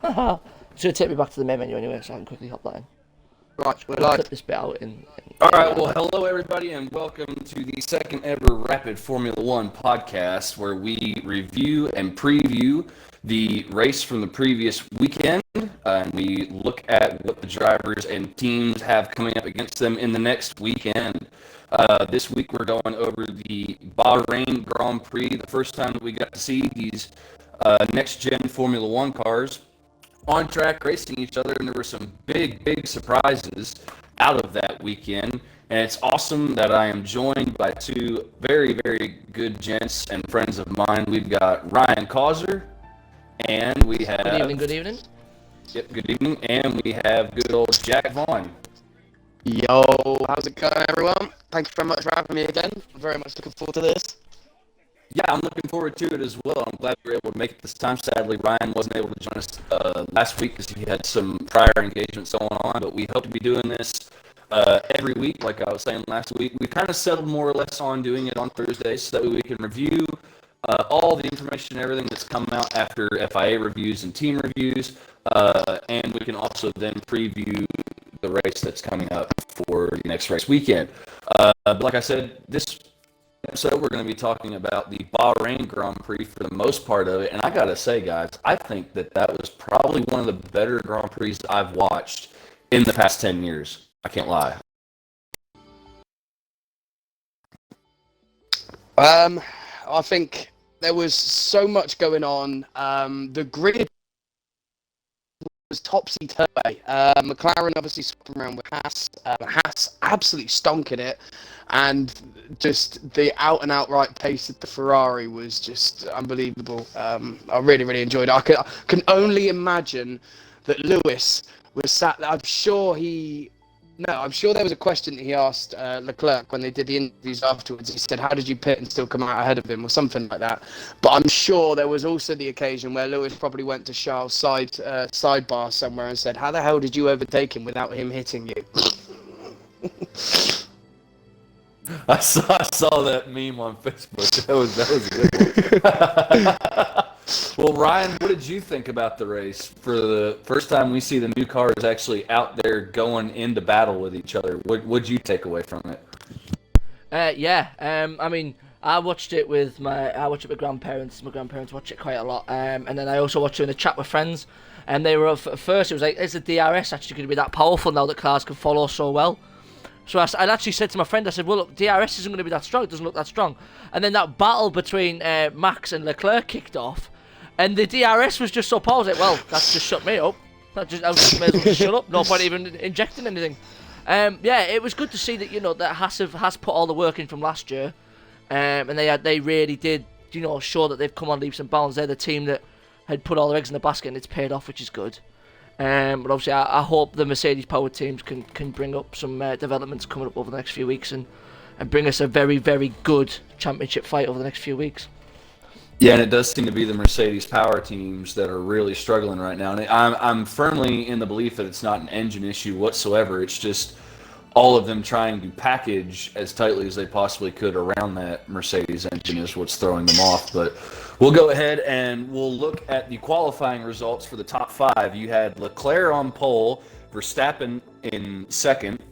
It's going to take me back to the main menu anyway, so I can quickly hop that in. Right, we're We'll live. clip this bit out in All right, well, hello everybody, and welcome to the second ever Rapid Formula One podcast, where we review and preview the race from the previous weekend, and we look at what the drivers and teams have coming up against them in the next weekend. This week we're going over the Bahrain Grand Prix, the first time that we got to see these next-gen Formula One cars on track racing each other, and there were some big surprises out of that weekend. And it's awesome that I am joined by two very good gents and friends of mine. We've got Ryan Causer, and we have Good evening. Yep, good evening, and we have good old Jack Vaughn. Yo, how's it going, everyone? Thank you very much for having me again. I'm very much looking forward to this. Yeah, I'm looking forward to it as well. I'm glad we were able to make it this time. Sadly, Ryan wasn't able to join us last week because he had some prior engagements going on, but we hope to be doing this every week, like I was saying last week. We kind of settled more or less on doing it on Thursdays so that way we can review all the information and everything that's come out after FIA reviews and team reviews, and we can also then preview the race that's coming up for the next race weekend. But like I said, this episode we're going to be talking about the Bahrain Grand Prix for the most part of it, and I gotta say, guys, I think that was probably one of the better Grand Prix I've watched in the past 10 years. I can't lie. I think there was so much going on. The grid was topsy-turvy. McLaren obviously swapping around with Haas. Haas absolutely stonking it, and just the out-and-out right pace of the Ferrari was just unbelievable. I really enjoyed it. I can only imagine that Lewis was sat there. I'm sure there was a question that he asked Leclerc when they did the interviews afterwards. He said, how did you pit and still come out ahead of him, or something like that. But I'm sure there was also the occasion where Lewis probably went to Charles' sidebar somewhere and said, how the hell did you overtake him without him hitting you? I saw that meme on Facebook. That was a good one. Well, Ryan, what did you think about the race? For the first time we see the new cars actually out there going into battle with each other. What'd you take away from it? I mean, I watched it with my grandparents. My grandparents watch it quite a lot. And then I also watched it in a chat with friends. And they were at first, it was like, is the DRS actually going to be that powerful now that cars can follow so well? So I'd actually said to my friend, I said, well, look, DRS isn't going to be that strong. It doesn't look that strong. And then that battle between Max and Leclerc kicked off. And the DRS was just so powerful. I was like, well, that's just shut me up. I may as well just shut up. No point even injecting anything. It was good to see that, that Haas put all the work in from last year. And they really did, show that they've come on leaps and bounds. They're the team that had put all their eggs in the basket, and it's paid off, which is good. But obviously, I hope the Mercedes-powered teams can bring up some developments coming up over the next few weeks and bring us a very good championship fight over the next few weeks. Yeah, and it does seem to be the Mercedes power teams that are really struggling right now. And I'm firmly in the belief that it's not an engine issue whatsoever. It's just all of them trying to package as tightly as they possibly could around that Mercedes engine is what's throwing them off. But we'll go ahead and we'll look at the qualifying results for the top five. You had Leclerc on pole, Verstappen in second,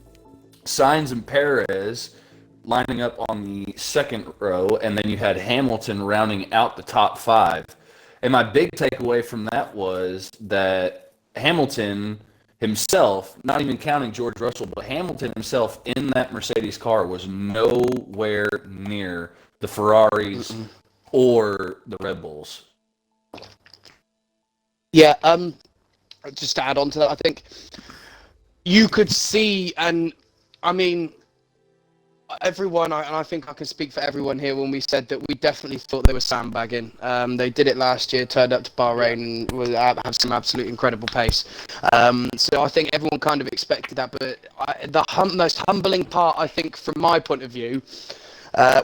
Sainz and Perez lining up on the second row, and then you had Hamilton rounding out the top five. And my big takeaway from that was that Hamilton himself, not even counting George Russell, but Hamilton himself in that Mercedes car was nowhere near the Ferraris or the Red Bulls. Yeah, just to add on to that, I think you could see, and I mean, everyone, and I think I can speak for everyone here when we said that we definitely thought they were sandbagging. They did it last year, turned up to Bahrain and have some absolute incredible pace. So I think everyone kind of expected that, but the most humbling part, I think, from my point of view,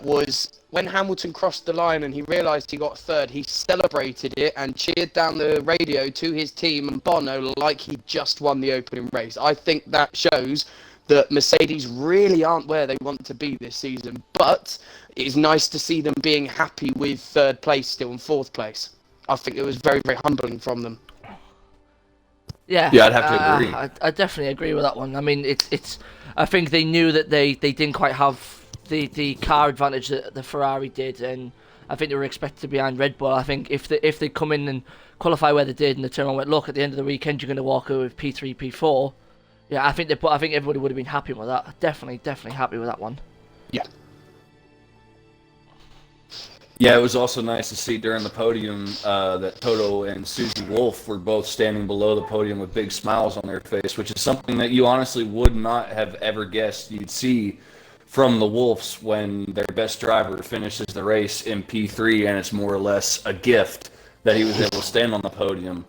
was when Hamilton crossed the line and he realised he got third. He celebrated it and cheered down the radio to his team and Bono like he just won the opening race. I think that shows that Mercedes really aren't where they want to be this season, but it is nice to see them being happy with third place still and fourth place. I think it was very humbling from them. Yeah, Yeah, I'd have to agree. I definitely agree with that one. I mean, it's. I think they knew that they didn't quite have the car advantage that the Ferrari did, and I think they were expected to be behind Red Bull. I think if they come in and qualify where they did, and the turn around went, look, at the end of the weekend you're going to walk away with P3, P4. Yeah, I think I think everybody would have been happy with that. Definitely happy with that one. Yeah. Yeah, it was also nice to see during the podium that Toto and Susie Wolf were both standing below the podium with big smiles on their face, which is something that you honestly would not have ever guessed you'd see from the Wolves when their best driver finishes the race in P3, and it's more or less a gift that he was able to stand on the podium.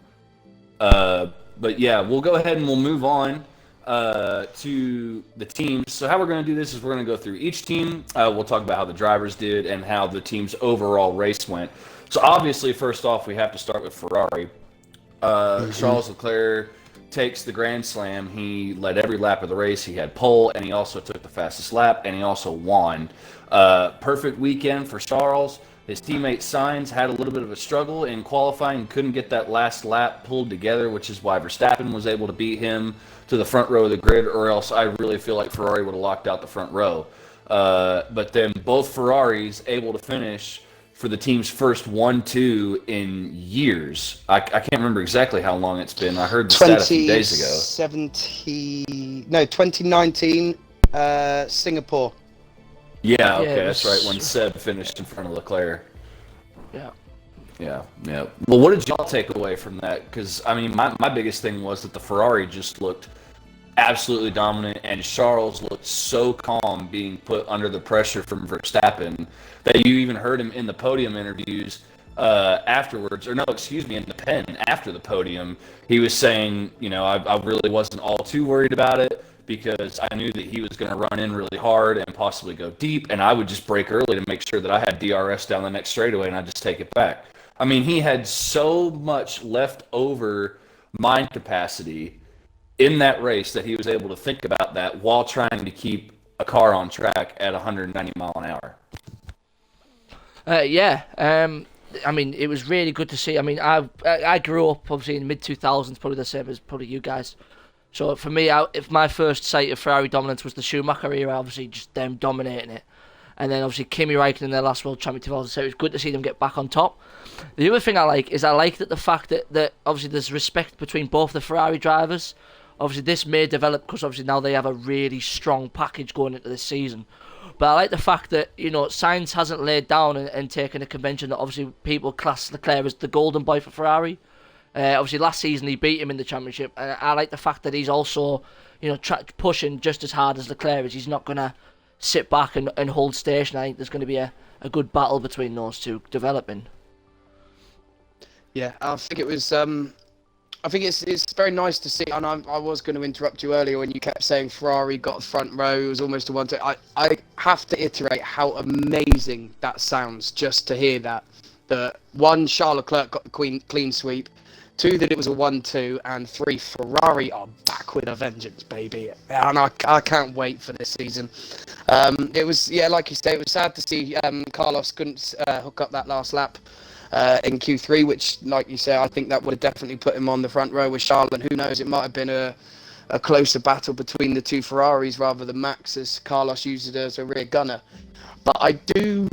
But yeah, we'll go ahead and we'll move on to the teams. So how we're going to do this is we're going to go through each team. We'll talk about how the drivers did and how the team's overall race went. So obviously, first off, we have to start with Ferrari. Charles Leclerc takes the Grand Slam. He led every lap of the race. He had pole, and he also took the fastest lap, and he also won. Perfect weekend for Charles. His teammate Sainz had a little bit of a struggle in qualifying, couldn't get that last lap pulled together, which is why Verstappen was able to beat him to the front row of the grid, or else I really feel like Ferrari would have locked out the front row. But then both Ferraris able to finish for the team's first 1-2 in years. I can't remember exactly how long it's been. I heard the stat a few days ago. 2019, Singapore. Yeah, okay, that's right, when Seb finished in front of Leclerc. Yeah. Yeah. Well, what did y'all take away from that? Because, I mean, my biggest thing was that the Ferrari just looked absolutely dominant, and Charles looked so calm being put under the pressure from Verstappen that you even heard him in the podium interviews afterwards, or no, excuse me, in the pen after the podium. He was saying, I really wasn't all too worried about it, because I knew that he was going to run in really hard and possibly go deep, and I would just brake early to make sure that I had DRS down the next straightaway, and I'd just take it back. I mean, he had so much left over mind capacity in that race that he was able to think about that while trying to keep a car on track at 190 mile an hour. I mean, it was really good to see. I mean, I grew up obviously in the mid 2000s, probably the same as probably you guys. So for me, if my first sight of Ferrari dominance was the Schumacher era, obviously just them dominating it. And then obviously Kimi Räikkönen in their last World Champion 2007, it was good to see them get back on top. The other thing I like that the fact that obviously there's respect between both the Ferrari drivers. Obviously this may develop because obviously now they have a really strong package going into this season. But I like the fact that, Sainz hasn't laid down and taken a convention that obviously people class Leclerc as the golden boy for Ferrari. Obviously, last season he beat him in the championship. I like the fact that he's also, pushing just as hard as Leclerc is. He's not going to sit back and hold station. I think there's going to be a good battle between those two developing. Yeah, I think it was. I think it's very nice to see. And I was going to interrupt you earlier when you kept saying Ferrari got front row. It was almost a 1-2. I have to iterate how amazing that sounds just to hear that. That one, Charles Leclerc got the clean sweep. 2, that it was a 1-2, and 3, Ferrari are back with a vengeance, baby. And I can't wait for this season. It was, like you say, it was sad to see Carlos couldn't hook up that last lap in Q3, which, like you say, I think that would have definitely put him on the front row with Charles, and who knows, it might have been a closer battle between the two Ferraris rather than Max, as Carlos used it as a rear gunner. But I do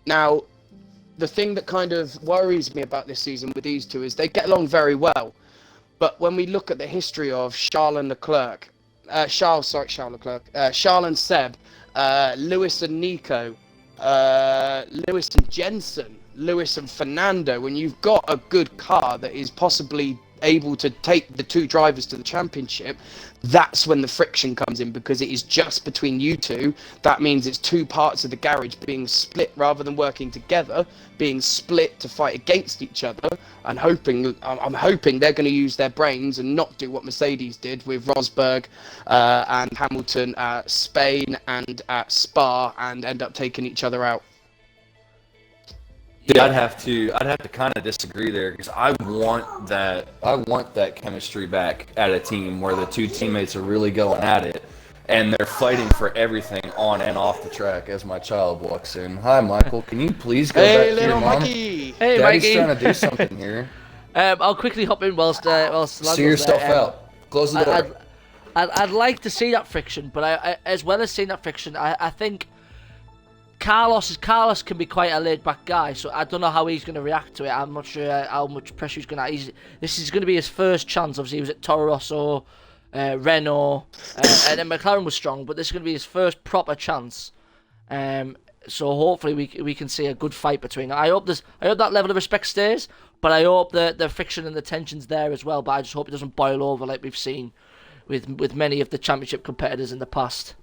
now. The thing that kind of worries me about this season with these two is they get along very well. But when we look at the history of Charles and Seb, Lewis and Nico, Lewis and Jensen, Lewis and Fernando, when you've got a good car that is possibly able to take the two drivers to the championship, that's when the friction comes in, because it is just between you two. That means it's two parts of the garage being split rather than working together, being split to fight against each other. And I'm hoping they're going to use their brains and not do what Mercedes did with Rosberg and Hamilton at Spain and at Spa and end up taking each other out. Yeah, I'd have to kind of disagree there, because I want that chemistry back at a team where the two teammates are really going at it and they're fighting for everything on and off the track. As my child walks in, hi Michael, can you please go back to your mom? Mikey. Hey Daddy's Mikey. trying to do something here. I'll quickly hop in whilst Lando's See yourself there. out. Close the door. I'd like to see that friction, but I as well as seeing that friction, I think Carlos can be quite a laid-back guy, so I don't know how he's going to react to it. I'm not sure how much pressure he's going to. This is going to be his first chance. Obviously, he was at Toro Rosso, Renault, and then McLaren was strong, but this is going to be his first proper chance. So hopefully we can see a good fight between them. I hope that level of respect stays, but I hope the friction and the tension's there as well. But I just hope it doesn't boil over like we've seen with many of the championship competitors in the past.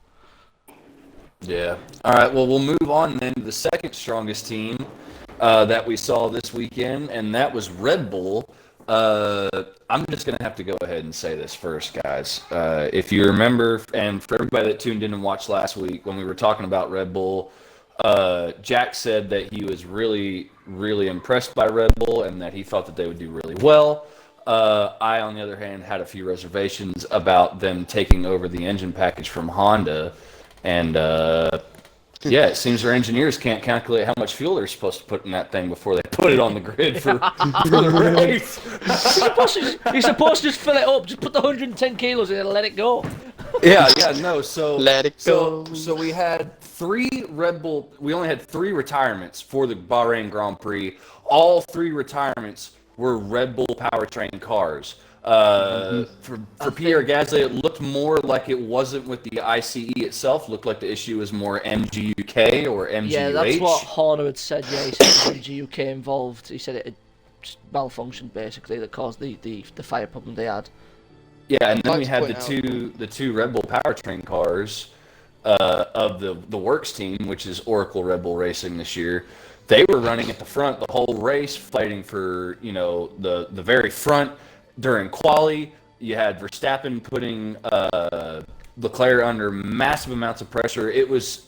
Yeah. All right. Well, we'll move on then to the second strongest team that we saw this weekend, and that was Red Bull. I'm just going to have to go ahead and say this first, guys. If you remember, and for everybody that tuned in and watched last week when we were talking about Red Bull, Jack said that he was really, really impressed by Red Bull and that he thought that they would do really well. I, on the other hand, had a few reservations about them taking over the engine package from Honda. And, yeah, it seems their engineers can't calculate how much fuel they're supposed to put in that thing before they put it on the grid for the race. You're supposed to just fill it up, just put the 110 kilos in and let it go. No. So Let it go. So we had we only had 3 retirements for the Bahrain Grand Prix. All 3 retirements were Red Bull powertrain cars. For Pierre Gasly, it looked more like it wasn't with the ICE itself. Looked like the issue was more MGUK or MGUH. Yeah, that's what Horner had said. Yeah, he said MGUK involved. He said it had just malfunctioned basically that caused the fire problem they had. Yeah, and then we had the two Red Bull powertrain cars of the Works team, which is Oracle Red Bull Racing this year. They were running at the front the whole race, fighting for the very front. During quali, you had Verstappen putting Leclerc under massive amounts of pressure. It was,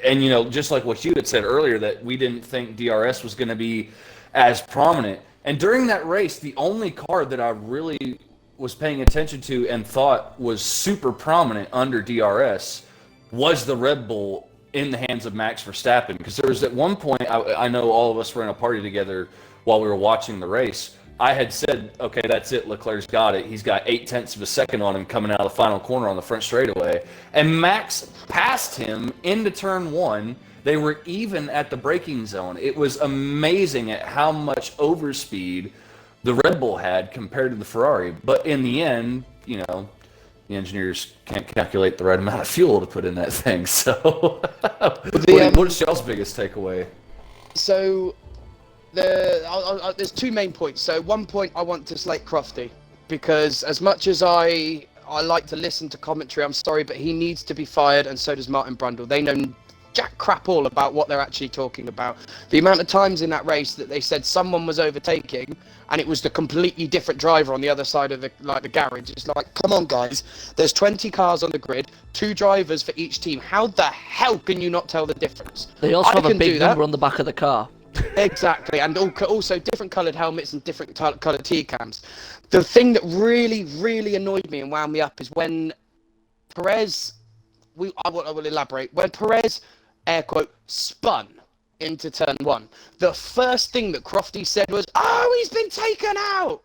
and just like what you had said earlier, that we didn't think DRS was going to be as prominent. And during that race, the only car that I really was paying attention to and thought was super prominent under DRS was the Red Bull in the hands of Max Verstappen. Because there was at one point, I know all of us were in a party together while we were watching the race. I had said, okay, that's it. Leclerc's got it. He's got 0.8 of a second on him coming out of the final corner on the front straightaway. And Max passed him into turn 1. They were even at the braking zone. It was amazing at how much overspeed the Red Bull had compared to the Ferrari. But in the end, the engineers can't calculate the right amount of fuel to put in that thing. So what is y'all's biggest takeaway? So there's 2 main points. So one point I want to slate Crofty, because as much as I like to listen to commentary, I'm sorry, but he needs to be fired, and so does Martin Brundle. They know jack crap all about what they're actually talking about. The amount of times in that race that they said someone was overtaking and it was the completely different driver on the other side of the garage. It's like, come on guys, there's 20 cars on the grid, 2 drivers for each team. How the hell can you not tell the difference? They also have a big number on the back of the car. Exactly, and also different coloured helmets and different coloured T-cams. The thing that really, really annoyed me and wound me up is when Perez, I will elaborate, when Perez, air quote, spun into turn 1, the first thing that Crofty said was, oh, he's been taken out!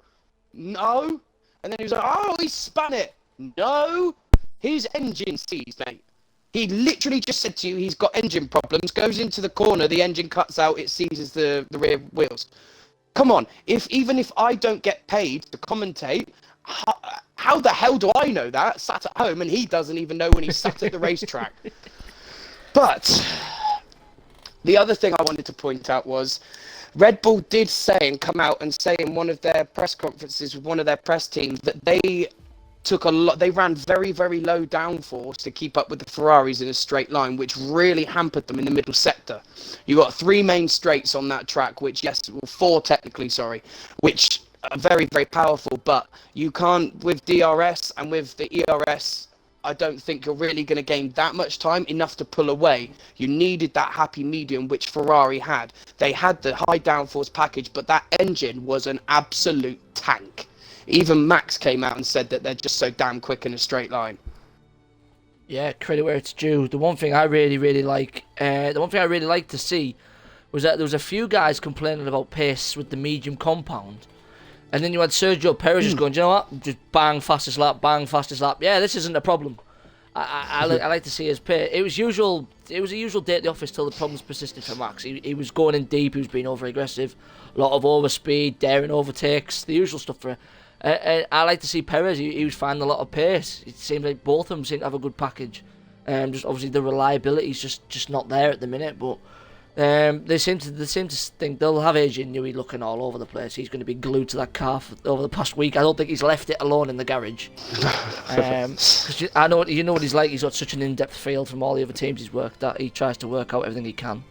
No. And then he was like, oh, he spun it! No. His engine seized, mate. He literally just said to you he's got engine problems, goes into the corner, the engine cuts out, it seizes the rear wheels. Come on, even if I don't get paid to commentate, how the hell do I know that? Sat at home, and he doesn't even know when he's sat at the racetrack. But the other thing I wanted to point out was Red Bull did say and come out and say in one of their press conferences with one of their press teams that they ran very, very low downforce to keep up with the Ferraris in a straight line, which really hampered them in the middle sector. You got 3 main straights on that track, 4 technically, which are very, very powerful, but you can't, with DRS and with the ERS, I don't think you're really going to gain that much time, enough to pull away. You needed that happy medium, which Ferrari had. They had the high downforce package, but that engine was an absolute tank. Even Max came out and said that they're just so damn quick in a straight line. Yeah, credit where it's due. The one thing I really, really like to see was that there was a few guys complaining about pace with the medium compound. And then you had Sergio Perez just going, do you know what? Just bang, fastest lap, bang, fastest lap. Yeah, this isn't a problem. I like to see his pace. It was a usual day at the office till the problems persisted for Max. He was going in deep, he was being over aggressive, a lot of overspeed, daring overtakes, the usual stuff for. I like to see Perez. He was finding a lot of pace. It seems like both of them seem to have a good package. Just obviously the reliability is just not there at the minute, but they seem to think they'll have Adrian Newey looking all over the place. He's going to be glued to that car over the past week. I don't think he's left it alone in the garage. Cause I know what he's like. He's got such an in-depth field from all the other teams he's worked at. He tries to work out everything he can.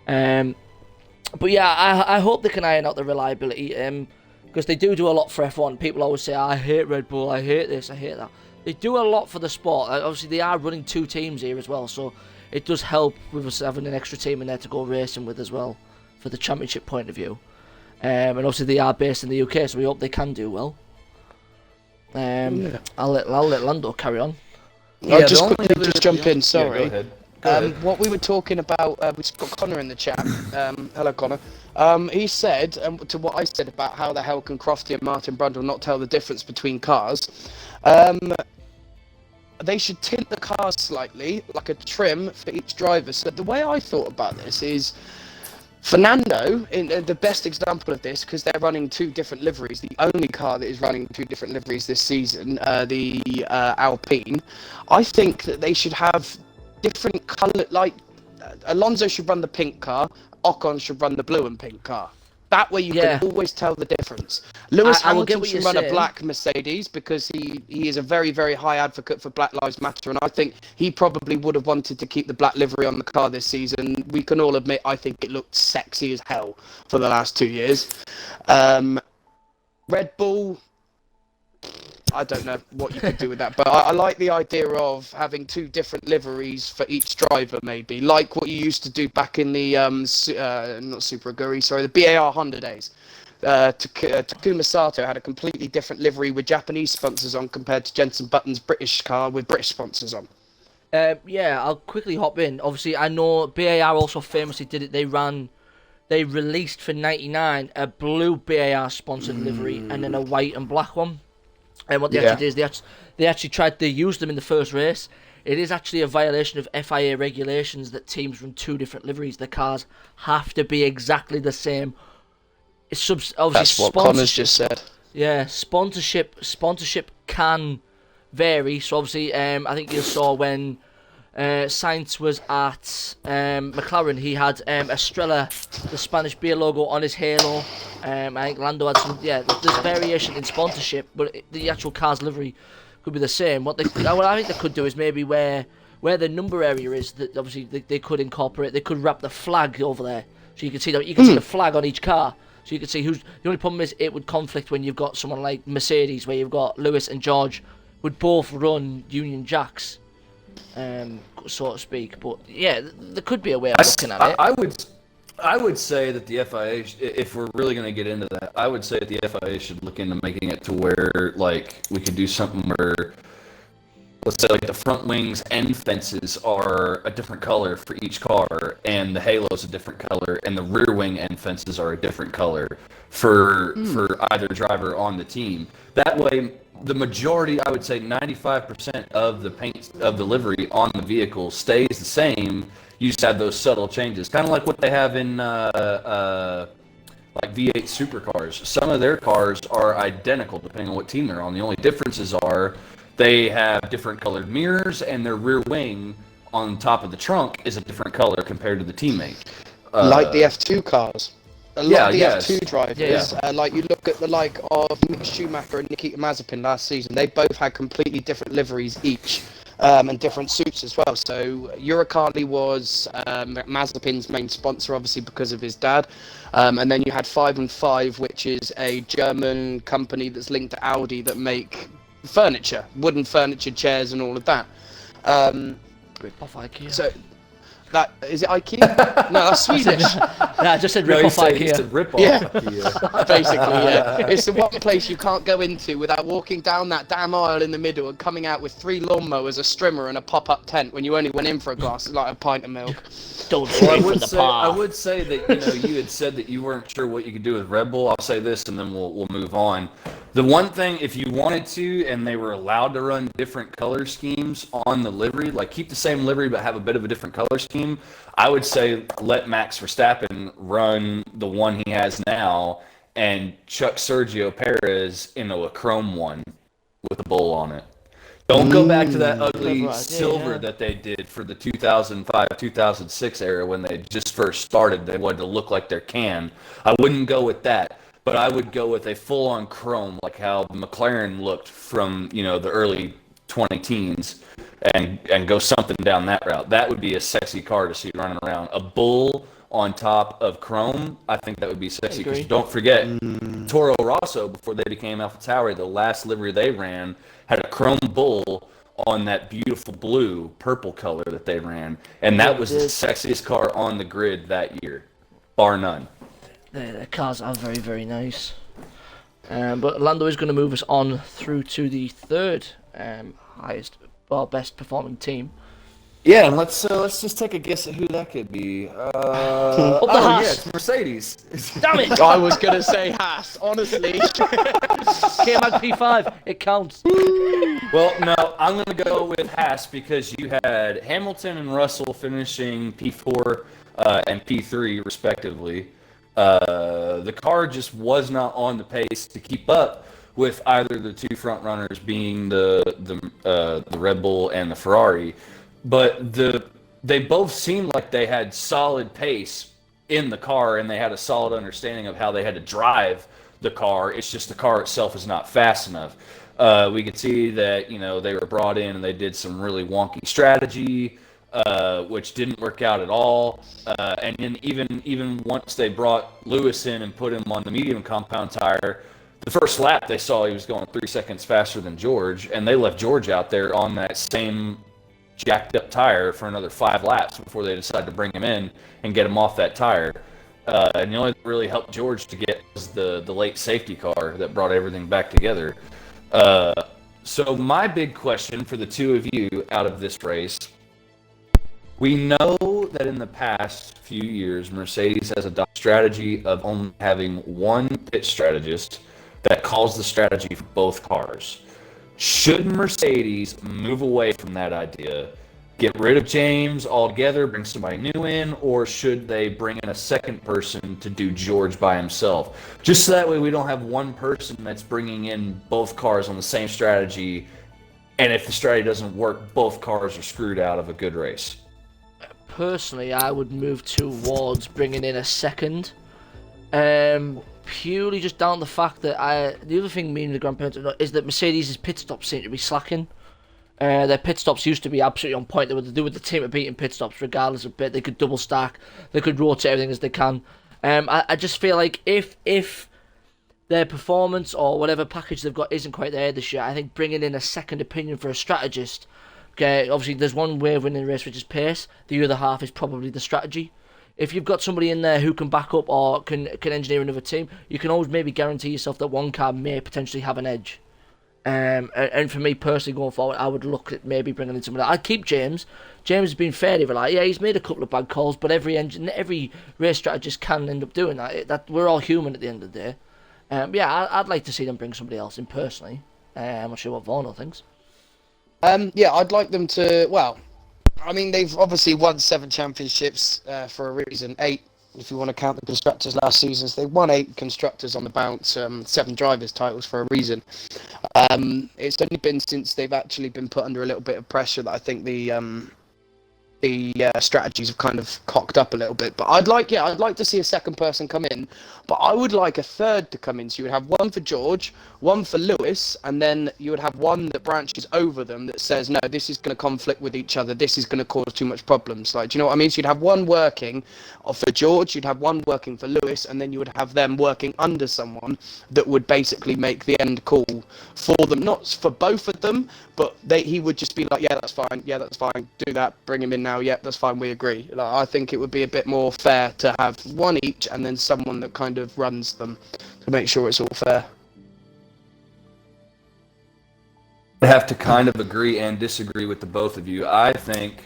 But yeah, I hope they can iron out the reliability. Because they do a lot for F1. People always say, I hate Red Bull, I hate this, I hate that. They do a lot for the sport. Obviously, they are running 2 teams here as well, so it does help with us having an extra team in there to go racing with as well, for the championship point of view. And obviously, they are based in the UK, so we hope they can do well. I'll let Lando carry on. I'll just quickly jump in, sorry. Yeah, go ahead. What we were talking about, we've got Connor in the chat. Hello, Connor. He said, to what I said about how the hell can Crofty and Martin Brundle not tell the difference between cars, they should tint the cars slightly, like a trim for each driver. So the way I thought about this is, Fernando, in the best example of this, because they're running 2 different liveries, the only car that is running 2 different liveries this season, the Alpine, I think that they should have different colour, like Alonso should run the pink car, Ocon should run the blue and pink car. That way you can always tell the difference. Lewis Hamilton should run a black Mercedes because he is a very, very high advocate for Black Lives Matter, and I think he probably would have wanted to keep the black livery on the car this season. We can all admit I think it looked sexy as hell for the last 2 years. Red Bull, I don't know what you could do with that, but I like the idea of having 2 different liveries for each driver, maybe like what you used to do back in the not Super Aguri, sorry, the BAR Honda days. Takuma Sato had a completely different livery with Japanese sponsors on compared to Jenson Button's British car with British sponsors on. Yeah, I'll quickly hop in. Obviously, I know BAR also famously did it. They released for '99 a blue BAR sponsored livery and then a white and black one. And what they actually did is they actually tried to use them in the first race. It is actually a violation of FIA regulations that teams run 2 different liveries. The cars have to be exactly the same. Obviously, that's what Connor's just said. Yeah, sponsorship can vary. So obviously, I think you saw when Sainz was at McLaren, he had Estrella, the Spanish beer logo, on his halo. I think Lando had some. Yeah, there's variation in sponsorship, but the actual car's livery could be the same. What I think they could do is maybe where the number area is, that obviously they could incorporate. They could wrap the flag over there, so you can see see the flag on each car. So you can see who's. The only problem is it would conflict when you've got someone like Mercedes, where you've got Lewis and George, would both run Union Jacks, so to speak. But yeah, there could be a way of looking at it. I would say that the FIA, if we're really going to get into that, I would say that the FIA should look into making it to where, like, we could do something where, let's say, like, the front wings and fences are a different color for each car, and the halo's a different color, and the rear wing and fences are a different color for either driver on the team. That way, the majority, I would say 95% of the paint of the livery on the vehicle stays the same. You just have those subtle changes, kind of like what they have in like V8 supercars. Some of their cars are identical depending on what team they're on. The only differences are they have different colored mirrors, and their rear wing on top of the trunk is a different color compared to the teammate. Like the F2 cars. A lot of the F2 drivers, Yeah. like you look at the like of Mick Schumacher and Nikita Mazepin last season, they both had completely different liveries each, and different suits as well. So Uralkali was Mazepin's main sponsor, obviously because of his dad, and then you had 5 and 5, which is a German company that's linked to Audi that make furniture, wooden furniture, chairs, and all of that. Rip off IKEA. So That is it IKEA? No, that's Swedish. Yeah, I just said No, rip he off said IKEA. rip off Yeah. IKEA. Basically, yeah. It's the one place you can't go into without walking down that damn aisle in the middle and coming out with 3 lawnmowers, a strimmer, and a pop-up tent when you only went in for a glass, like a pint of milk. Don't Well, stray from the I path. would say that you had said that you weren't sure what you could do with Red Bull. I'll say this, and then we'll move on. The one thing, if you wanted to, and they were allowed to run different color schemes on the livery, like keep the same livery but have a bit of a different color scheme, I would say let Max Verstappen run the one he has now, and chuck Sergio Perez into a chrome one with a bull on it. Don't go back to that ugly Clever idea, silver yeah. that they did for the 2005-2006 era when they just first started. They wanted to look like their can. I wouldn't go with that, but I would go with a full-on chrome, like how the McLaren looked from the early 20-teens, and go something down that route. That would be a sexy car to see running around. A bull on top of chrome, I think that would be sexy. Because don't forget, Toro Rosso, before they became AlphaTauri, the last livery they ran had a chrome bull on that beautiful purple color that they ran, and that was the sexiest car on the grid that year, bar none. The cars are very, very nice. But Lando is going to move us on through to the third best performing team. Yeah, and let's just take a guess at who that could be. Haas. Yeah, it's Mercedes. Damn it! I was going to say Haas, honestly. K-Mag P5, it counts. Well, no, I'm going to go with Haas because you had Hamilton and Russell finishing P4 and P3 respectively. The car just was not on the pace to keep up with either the two front runners, being the Red Bull and the Ferrari. But they both seemed like they had solid pace in the car, and they had a solid understanding of how they had to drive the car. It's just the car itself is not fast enough. We could see that they were brought in and they did some really wonky strategy, which didn't work out at all. And then even once they brought Lewis in and put him on the medium compound tire, the first lap they saw he was going 3 seconds faster than George, and they left George out there on that same jacked up tire for another 5 laps before they decided to bring him in and get him off that tire. And the only thing that really helped George to get was the late safety car that brought everything back together. So my big question for the two of you out of this race, we know that in the past few years, Mercedes has adopted a strategy of only having one pit strategist that calls the strategy for both cars. Should Mercedes move away from that idea, get rid of James altogether, bring somebody new in, or should they bring in a second person to do George by himself? Just so that way we don't have one person that's bringing in both cars on the same strategy, and if the strategy doesn't work, both cars are screwed out of a good race. Personally, I would move towards bringing in a second. Purely just down to the fact that the other thing me and the grandparents know is that Mercedes' pit stops seem to be slacking. Their pit stops used to be absolutely on point. They were to do with the team of beating pit stops regardless of bit. They could double stack. They could rotate everything as they can. I just feel like if their performance or whatever package they've got isn't quite there this year, I think bringing in a second opinion for a strategist. Okay, obviously there's one way of winning the race, which is pace. The other half is probably the strategy. If you've got somebody in there who can back up or can engineer another team, you can always maybe guarantee yourself that one car may potentially have an edge. And for me personally going forward, I would look at maybe bringing in somebody. I'd keep James. James has been fairly reliable. Yeah, he's made a couple of bad calls, but every race strategist can end up doing that. That we're all human at the end of the day. I'd like to see them bring somebody else in personally. I'm not sure what Vorno thinks. I'd like them to. Well, I mean, they've obviously won 7 championships for a reason. 8, if you want to count the constructors last season. So they've won 8 constructors on the bounce, 7 drivers' titles for a reason. It's only been since they've actually been put under a little bit of pressure that I think the strategies have kind of cocked up a little bit. But I'd like to see a second person come in, but I would like a third to come in. So you would have one for George, one for Lewis, and then you would have one that branches over them that says, no, this is going to conflict with each other, this is going to cause too much problems. Like, do you know what I mean? So you'd have one working for George, you'd have one working for Lewis, and then you would have them working under someone that would basically make the end call for them, not for both of them, but he would just be like, yeah, that's fine, do that, bring him in now, yep, that's fine, we agree. Like, I think it would be a bit more fair to have one each and then someone that kind of runs them to make sure it's all fair. I have to kind of agree and disagree with the both of you. I think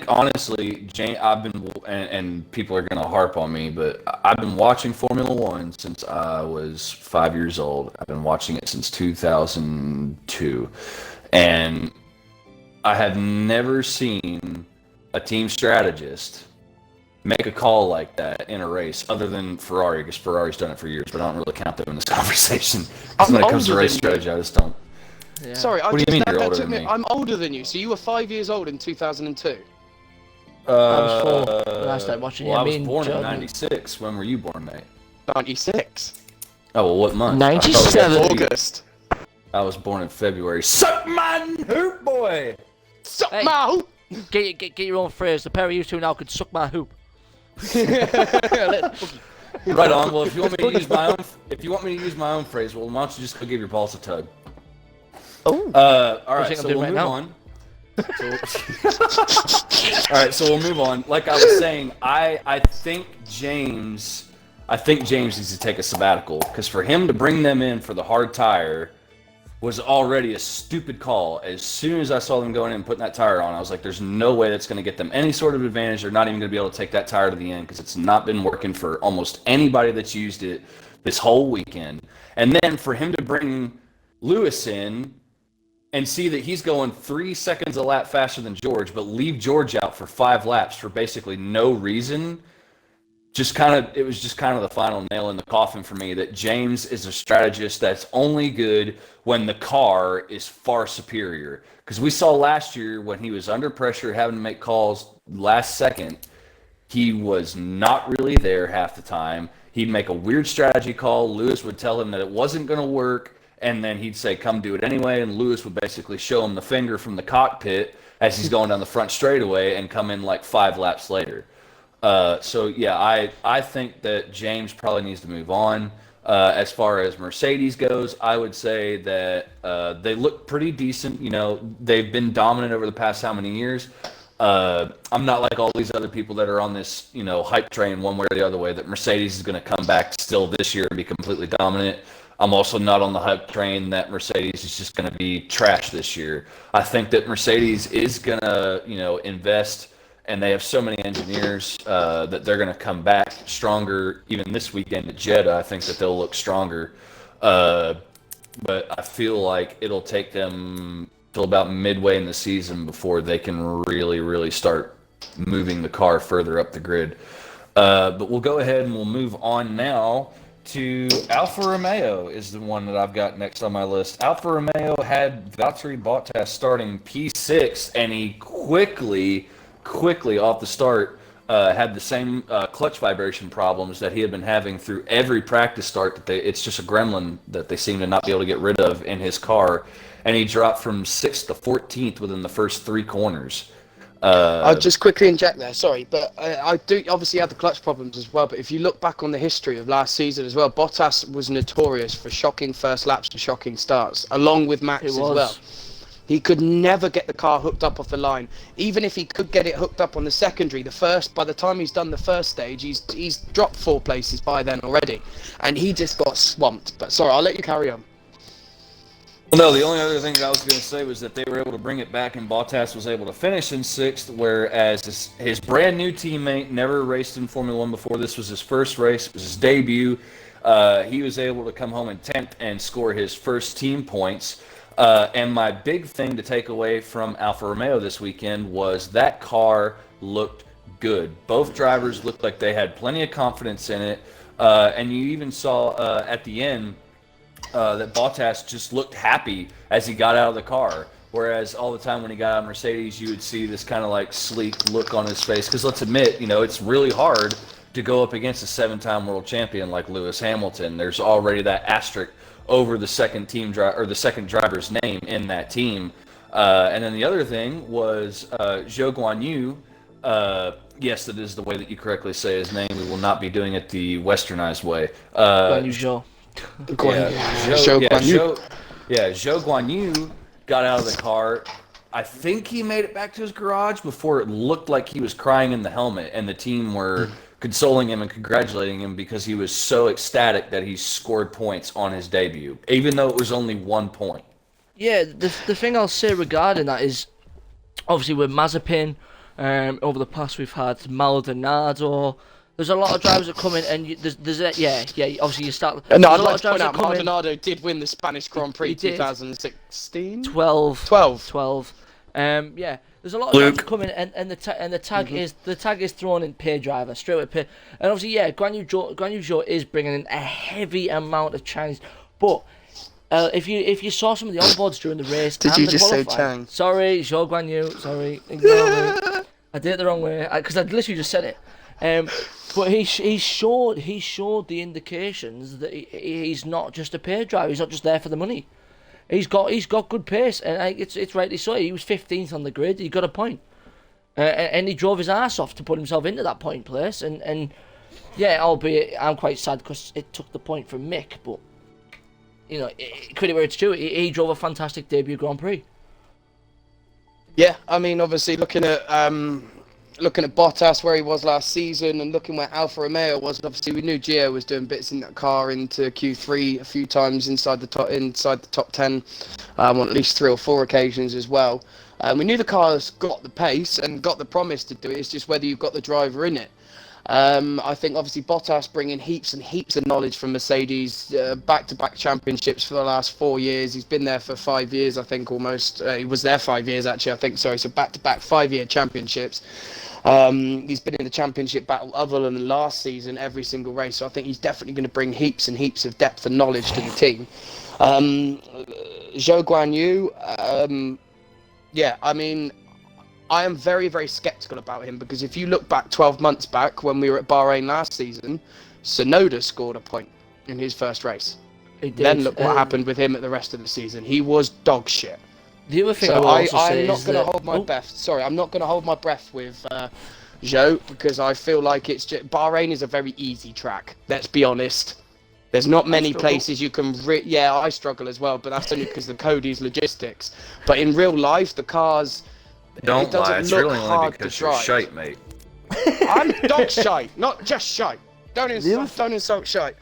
honestly, I've been, and people are going to harp on me, but I've been watching Formula One since I was 5 years old. I've been watching it since 2002. And I have never seen a team strategist make a call like that in a race, other than Ferrari, because Ferrari's done it for years, but I don't really count them in this conversation. Because when it comes to race strategy, I just don't. Yeah. Sorry, what do you mean you're older than me? I'm older than you, so you were 5 years old in 2002. I was 4 when I started watching. Well, I was born in 96. When were you born, Nate? 96. Oh, well, what month? 97. August. I was born in February. Suck my hoop, boy! Suck my hoop! Get your own phrase. The pair of you two now could suck my hoop. Right on. Well, if you want me to use my own phrase, well, why don't you just go give your balls a tug? Oh. All right. So we'll move on. All right. So we'll move on. Like I was saying, I think James needs to take a sabbatical, because for him to bring them in for the hard tire was already a stupid call. As soon as I saw them going in and putting that tire on, I was like, there's no way that's going to get them any sort of advantage. They're not even going to be able to take that tire to the end, because it's not been working for almost anybody that's used it this whole weekend. And then for him to bring Lewis in and see that he's going 3 seconds a lap faster than George, but leave George out for 5 laps for basically no reason, it was just kind of the final nail in the coffin for me, that James is a strategist that's only good when the car is far superior. Because we saw last year when he was under pressure having to make calls last second, he was not really there half the time. He'd make a weird strategy call. Lewis would tell him that it wasn't going to work, and then he'd say, come do it anyway, and Lewis would basically show him the finger from the cockpit as he's going down the front straightaway and come in like 5 laps later. So yeah, I think that James probably needs to move on. As far as Mercedes goes, I would say that they look pretty decent. You know, they've been dominant over the past how many years. I'm not like all these other people that are on this, hype train one way or the other way that Mercedes is going to come back still this year and be completely dominant. I'm also not on the hype train that Mercedes is just going to be trash this year. I think that Mercedes is going to, invest, and they have so many engineers that they're going to come back stronger. Even this weekend at Jeddah, I think that they'll look stronger. But I feel like it'll take them till about midway in the season before they can really, really start moving the car further up the grid. But we'll go ahead and we'll move on now to Alfa Romeo is the one that I've got next on my list. Alfa Romeo had Valtteri Bottas starting P6, and he quickly off the start had the same clutch vibration problems that he had been having through every practice start. It's just a gremlin that they seem to not be able to get rid of in his car, and he dropped from 6th to 14th within the first 3 corners. I'll just quickly inject there, sorry, but I do obviously have the clutch problems as well, but if you look back on the history of last season as well, Bottas was notorious for shocking first laps and shocking starts, along with Max as well. He could never get the car hooked up off the line. Even if he could get it hooked up on the secondary, by the time he's done the first stage, he's dropped 4 places by then already, and he just got swamped. But sorry, I'll let you carry on. Well, no, the only other thing that I was going to say was that they were able to bring it back, and Bottas was able to finish in 6th, whereas his brand new teammate never raced in Formula 1 before. This was his first race. It was his debut. He was able to come home in 10th and score his first team points. And my big thing to take away from Alfa Romeo this weekend was that car looked good. Both drivers looked like they had plenty of confidence in it. And you even saw at the end that Bottas just looked happy as he got out of the car. Whereas all the time when he got out of Mercedes, you would see this kind of like sleek look on his face. Because let's admit, it's really hard to go up against a 7-time world champion like Lewis Hamilton. There's already that asterisk over the second driver's name in that team. And then the other thing was Zhou Guanyu. Yes, that is the way that you correctly say his name. We will not be doing it the westernized way. Guanyu Zhou. Zhou Guanyu got out of the car, I think he made it back to his garage before it looked like he was crying in the helmet, and the team were consoling him and congratulating him because he was so ecstatic that he scored points on his debut, even though it was only 1 point. Yeah, the thing I'll say regarding that is, obviously with Mazepin, over the past we've had Maldonado. There's a lot of drivers that come in, and obviously you start. No, I'd a lot like of to point drivers out that come in. Maldonado did win the Spanish Grand Prix He did. 2016. 12. 12. 12. There's a lot of Luke. drivers that come in, and the tag is thrown in pay driver straight with pay, and obviously Guan Yu Zhou is bringing in a heavy amount of Chinese, but. If you saw some of the onboards during the race, Did and you the just say qualifying, Chang? Sorry, Zhou Guan Yu. Sorry, ignore me. I did it the wrong way because I literally just said it. But he showed the indications that he's not just a pay driver. He's not just there for the money. He's got good pace, and it's rightly so. He was 15th on the grid. He got a point, and he drove his ass off to put himself into that point place. And yeah, albeit I'm quite sad because it took the point from Mick, but. Credit where it's due. He drove a fantastic debut Grand Prix. Yeah, I mean, obviously looking at Bottas where he was last season, and looking where Alfa Romeo was. Obviously, we knew Gio was doing bits in that car into Q3 a few times inside the top 10, on at least 3 or 4 occasions as well. We knew the car's got the pace and got the promise to do it. It's just whether you've got the driver in it. I think obviously Bottas bringing heaps and heaps of knowledge from Mercedes, back-to-back championships for the last 4 years. He's been there for 5 years, I think, almost. He was there 5 years, actually, I think. Sorry, so back-to-back 5-year championships. He's been in the championship battle other than last season, every single race. So I think he's definitely going to bring heaps and heaps of depth and knowledge to the team. Zhou Guan Yu, I mean... I am very, very sceptical about him because if you look back 12 months back when we were at Bahrain last season, Tsunoda scored a point in his first race. He did. Then look what happened with him at the rest of the season. He was dog shit. The other thing So I will also say I'm not is going to that- hold my breath. Sorry, I'm not going to hold my breath with Zhou because I feel like Bahrain is a very easy track. Let's be honest. There's not many places you can... I struggle as well, but that's only because of Cody's logistics. But in real life, the cars... Don't lie, it's really only hard because to you're drive. shite, mate. I'm dog shite, not just shite. Don't insult shite.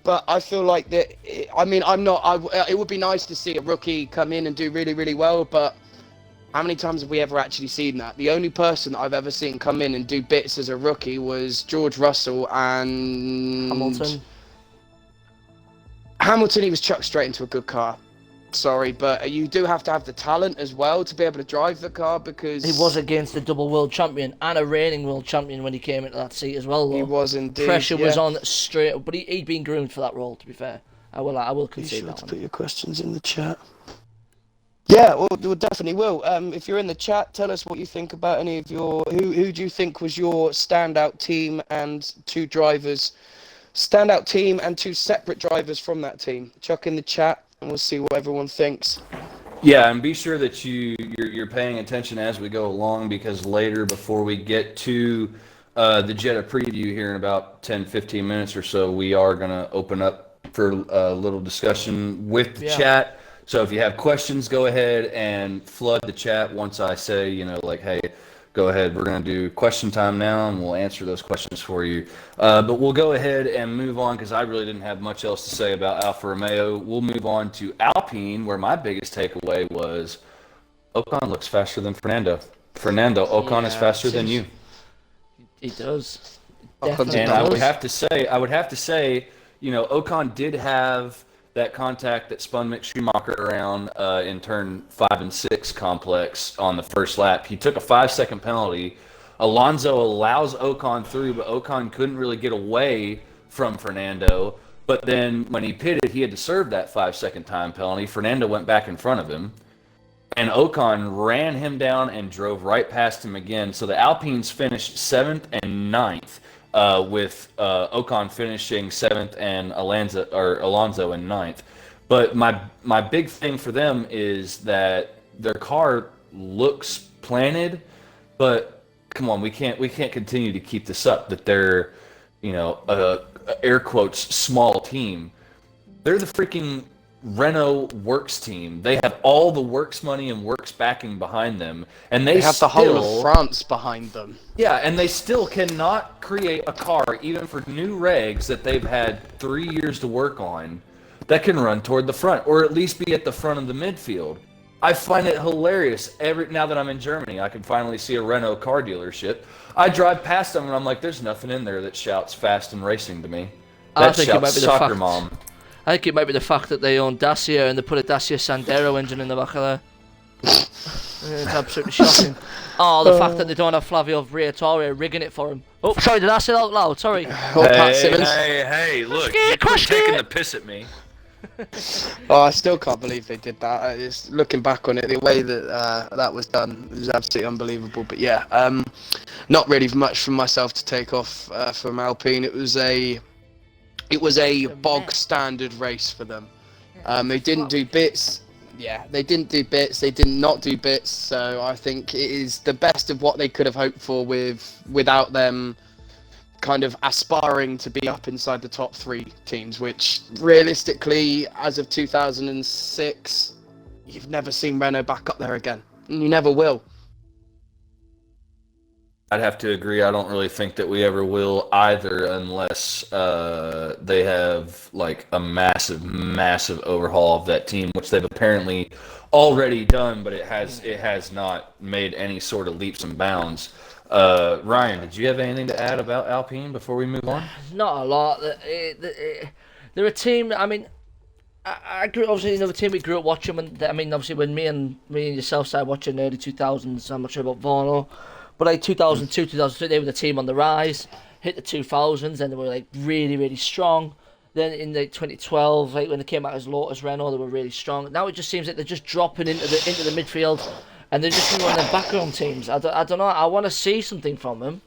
But I feel like that. I mean, it would be nice to see a rookie come in and do really, really well. But how many times have we ever actually seen that? The only person that I've ever seen come in and do bits as a rookie was George Russell and Hamilton. He was chucked straight into a good car. Sorry, but you do have to have the talent as well to be able to drive the car because... He was against a double world champion and a reigning world champion when he came into that seat as well, though. He was indeed. Pressure was on straight, but he'd been groomed for that role, to be fair. I will concede that one. Put your questions in the chat. Yeah, we definitely will. If you're in the chat, tell us what you think about any of your... Who do you think was your standout team and 2 drivers? Standout team and 2 separate drivers from that team. Chuck in the chat. And we'll see what everyone thinks. Yeah, and be sure that you're paying attention as we go along because later, before we get to the Jeddah preview here in about 10-15 minutes or so, we are going to open up for a little discussion with the chat. So if you have questions, go ahead and flood the chat once I say, hey, go ahead, we're going to do question time now, and we'll answer those questions for you. But we'll go ahead and move on because I really didn't have much else to say about Alfa Romeo. We'll move on to Alpine, where my biggest takeaway was Ocon looks faster than Fernando. Ocon is faster than you. He does. And I would have to say, Ocon did have that contact that spun Mick Schumacher around in turn 5 and 6 complex on the first lap. He took a 5-second penalty. Alonso allows Ocon through, but Ocon couldn't really get away from Fernando. But then when he pitted, he had to serve that 5-second time penalty. Fernando went back in front of him. And Ocon ran him down and drove right past him again. So the Alpines finished 7th and 9th. With Ocon finishing 7th and Alonso in 9th. But my big thing for them is that their car looks planted, but come on, we can't continue to keep this up that they're, air quotes, small team. They're the freaking Renault Works team. They have all the Works money and Works backing behind them, and They have the whole of France behind them. Yeah, and they still cannot create a car, even for new regs that they've had 3 years to work on, that can run toward the front, or at least be at the front of the midfield. I find it hilarious. Now that I'm in Germany, I can finally see a Renault car dealership. I drive past them and I'm like, there's nothing in there that shouts fast and racing to me. That shouts soccer mom. I think it might be the fact that they own Dacia and they put a Dacia Sandero engine in the back of there. It's absolutely shocking. Oh, the fact that they don't have Flavio Briatore rigging it for him. Oh, sorry, did I say that out loud? Sorry. Hey, look, you quit taking the piss at me. Oh, I still can't believe they did that. It's, looking back on it, the way that that was done was absolutely unbelievable. But yeah, not really much from myself to take off from Alpine. It was a bog standard race for them. They didn't do bits. Yeah, they didn't do bits. They did not do bits. So I think it is the best of what they could have hoped for without them kind of aspiring to be up inside the top 3 teams, which realistically, as of 2006, you've never seen Renault back up there again. And you never will. I'd have to agree. I don't really think that we ever will either, unless they have like a massive overhaul of that team, which they've apparently already done, but it has not made any sort of leaps and bounds. Ryan, did you have anything to add about Alpine before we move on? Not a lot. They're a team. I mean, I grew obviously another team we grew up watching. I mean, obviously when me and yourself started watching early 2000s, I'm not sure about Vorno, but like 2002, 2003, they were the team on the rise. Hit the 2000s, and they were like really strong. Then in the 2012, like when they came out as Lotus Renault, they were really strong. Now it just seems like they're just dropping into the midfield. And they're just one of their background teams. I don't know. I want to see something from them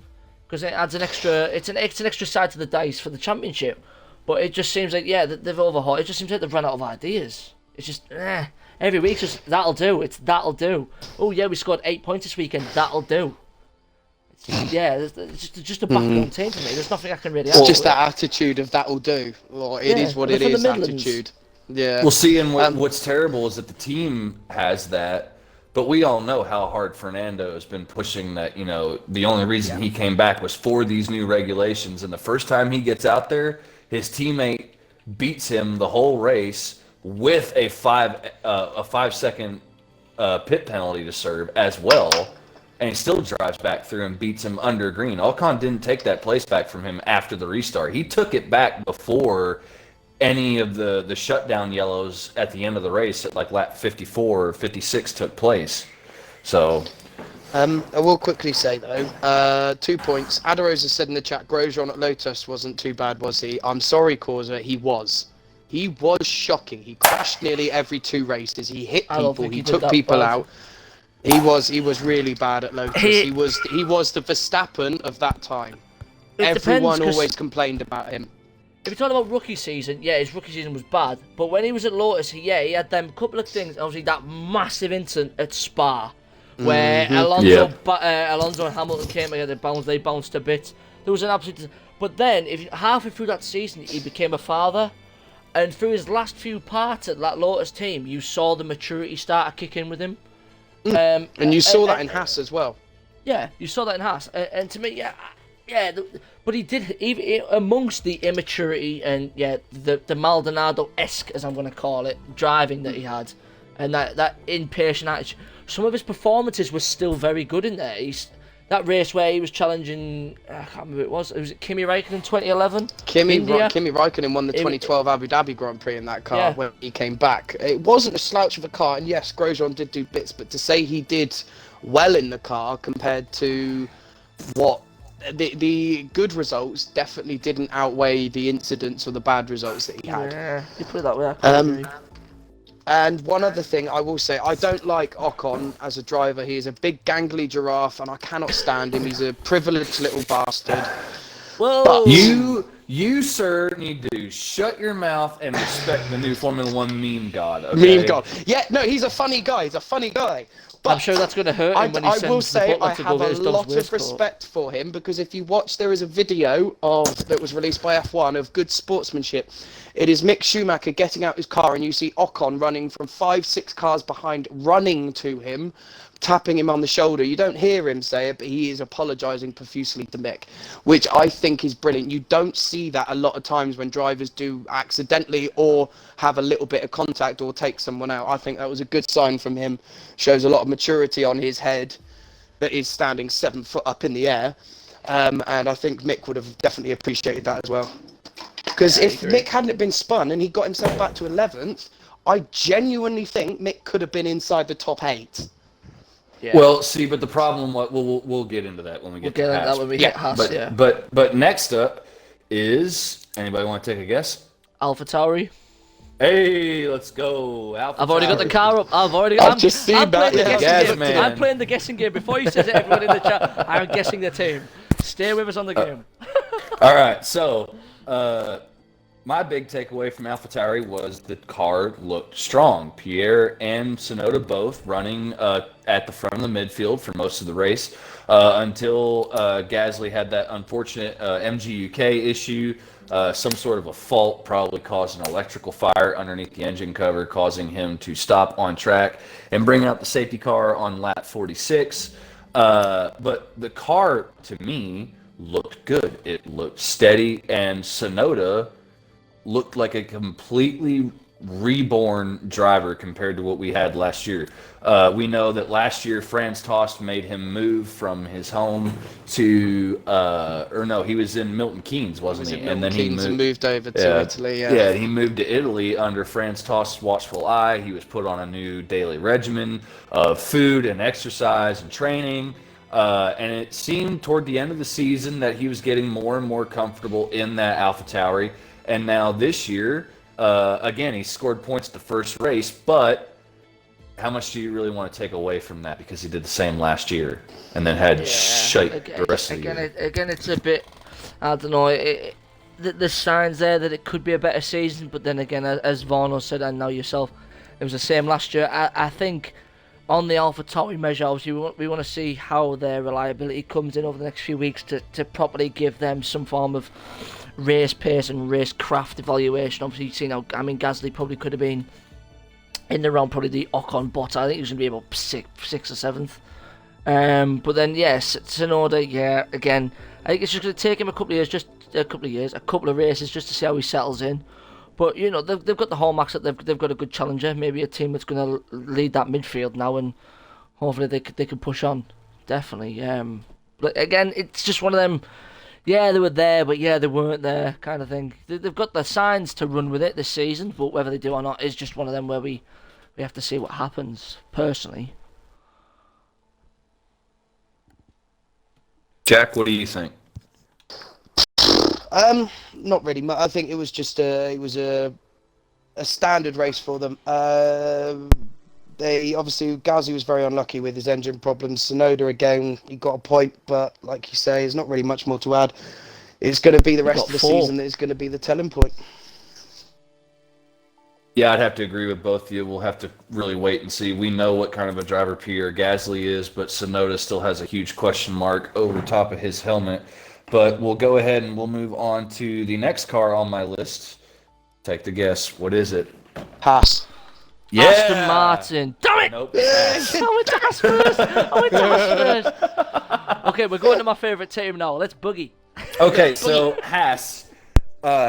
because it adds an extra. It's an extra side to the dice for the championship. But it just seems like they've overhauled. It just seems like they've run out of ideas. It's just every week just that'll do. That'll do. Oh yeah, we scored 8 points this weekend. That'll do. It's just a background team for me. There's nothing I can really. It's just that attitude of that'll do. Well, it is what it is. Attitude. Yeah. Well, see, and what's terrible is that the team has that. But we all know how hard Fernando has been pushing that, the only reason he came back was for these new regulations. And the first time he gets out there, his teammate beats him the whole race with a 5 second pit penalty to serve as well. And he still drives back through and beats him under green. Ocon didn't take that place back from him after the restart. He took it back before any of the shutdown yellows at the end of the race at like lap 54 or 56 took place. So I will quickly say though, 2 points. Adarosa said in the chat, Grosjean at Lotus wasn't too bad, was he? I'm sorry, Causa, he was shocking. He crashed nearly every 2 races. He hit people, he took people out. He was really bad at Lotus. He was the Verstappen of that time. Everyone always complained about him. If you're talking about rookie season, his rookie season was bad. But when he was at Lotus, he had them couple of things. Obviously, that massive incident at Spa, where Alonso and Hamilton came together, they bounced a bit. There was an absolute. But then, halfway through that season, he became a father, and through his last few parts at that Lotus team, you saw the maturity start to kick in with him. And you saw that in Haas as well. Yeah, you saw that in Haas, and to me, but he did, even amongst the immaturity and the Maldonado-esque, as I'm going to call it, driving that he had, and that impatient attitude. Some of his performances were still very good in there. That race where he was challenging, I can't remember who it was it Kimi Räikkönen in 2011? Kimi Räikkönen won the 2012 Abu Dhabi Grand Prix in that car when he came back. It wasn't a slouch of a car, and yes, Grosjean did do bits, but to say he did well in the car compared to what the good results definitely didn't outweigh the incidents or the bad results that he had. Yeah, you put it that way. I agree. And one other thing I will say, I don't like Ocon as a driver. He is a big gangly giraffe, and I cannot stand him. He's a privileged little bastard. Whoa! You, sir, need to shut your mouth and respect the new Formula One meme god. Okay? Meme god. Yeah, no, he's a funny guy. But I'm sure that's going to hurt him when he I will sends the say butler I to have go a get his dog's lot of waistcoat. respect for him, because if you watch, there is a video that was released by F1 of good sportsmanship. It is Mick Schumacher getting out his car, and you see Ocon running from 5-6 cars behind, running to him, tapping him on the shoulder. You don't hear him say it, but he is apologising profusely to Mick, which I think is brilliant. You don't see that a lot of times when drivers do accidentally or have a little bit of contact or take someone out. I think that was a good sign from him. Shows a lot of maturity on his head that is standing 7 foot up in the air. And I think Mick would have definitely appreciated that as well. Because if Mick hadn't been spun and he got himself back to 11th, I genuinely think Mick could have been inside the top 8. Yeah. Well, see, but the problem, we'll get into that when we get to Haas. That when we hit Haas, But next up is, anybody want to take a guess? AlphaTauri. Hey, let's go. I've already got the car up. I've just seen that. I'm playing the guessing game. Before you said it, everyone in the chat, I'm guessing the team. Stay with us on the game. All right, so my big takeaway from AlphaTauri was the car looked strong. Pierre and Tsunoda both running at the front of the midfield for most of the race until Gasly had that unfortunate MGUK issue. Some sort of a fault probably caused an electrical fire underneath the engine cover, causing him to stop on track and bring out the safety car on lap 46. But the car, to me, looked good. It looked steady, and Tsunoda looked like a completely reborn driver compared to what we had last year. We know that last year Franz Tost made him move from his home to, he was in Milton Keynes, wasn't he? And then he moved over to Italy. Yeah, he moved to Italy under Franz Tost's watchful eye. He was put on a new daily regimen of food and exercise and training. And it seemed toward the end of the season that he was getting more and more comfortable in that AlphaTauri. And now this year, again, he scored points the first race, but how much do you really want to take away from that? Because he did the same last year and then had shite the rest of the year. Again, it's a bit, I don't know, there's signs there that it could be a better season, but then again, as Varno said, and now yourself, it was the same last year. I think on the AlphaTauri measure, obviously, we want to see how their reliability comes in over the next few weeks to properly give them some form of race pace and race craft evaluation. Obviously, you've seen how, Gasly probably could have been in the round, probably the Ocon bot. I think he was going to be about 6th or 7th. But then, yes, Tsunoda, again, I think it's just going to take him a couple of races just to see how he settles in. But, they've got the hallmarks that they've got a good challenger, maybe a team that's going to lead that midfield now, and hopefully they can push on. Definitely. But again, it's just one of them, they were there, but they weren't there kind of thing. They've got the signs to run with it this season, but whether they do or not is just one of them where we have to see what happens, personally. Jack, what do you think? Not really much. I think it was just a standard race for them. They obviously, Gasly was very unlucky with his engine problems. Tsunoda, again, he got a point, but like you say, there's not really much more to add. It's going to be the rest of the season that is going to be the telling point. Yeah, I'd have to agree with both of you. We'll have to really wait and see. We know what kind of a driver Pierre Gasly is, but Tsunoda still has a huge question mark over top of his helmet. But we'll go ahead and we'll move on to the next car on my list. Take the guess. What is it? Haas. Yeah. Aston Martin. Damn it! Nope. I went to Haas first. Okay, we're going to my favourite team now. Let's boogie. Okay, so Haas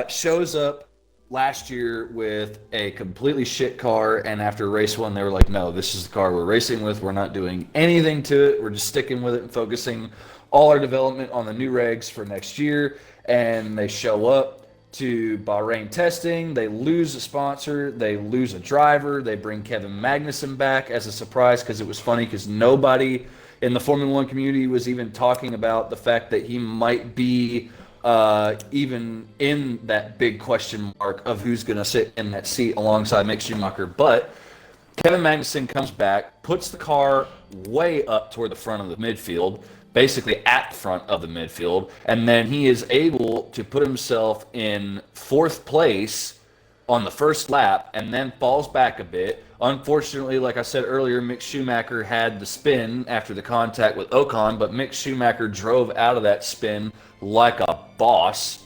shows up last year with a completely shit car, and after race 1, they were like, no, this is the car we're racing with. We're not doing anything to it. We're just sticking with it and focusing all our development on the new regs for next year. And they show up to Bahrain testing. They lose a sponsor. They lose a driver. They bring Kevin Magnussen back as a surprise, because it was funny because nobody in the Formula One community was even talking about the fact that he might be even in that big question mark of who's going to sit in that seat alongside Mick Schumacher. But Kevin Magnussen comes back, puts the car way up toward the front of the midfield, basically at front of the midfield, and then he is able to put himself in 4th place on the first lap and then falls back a bit. Unfortunately, like I said earlier, Mick Schumacher had the spin after the contact with Ocon, but Mick Schumacher drove out of that spin like a boss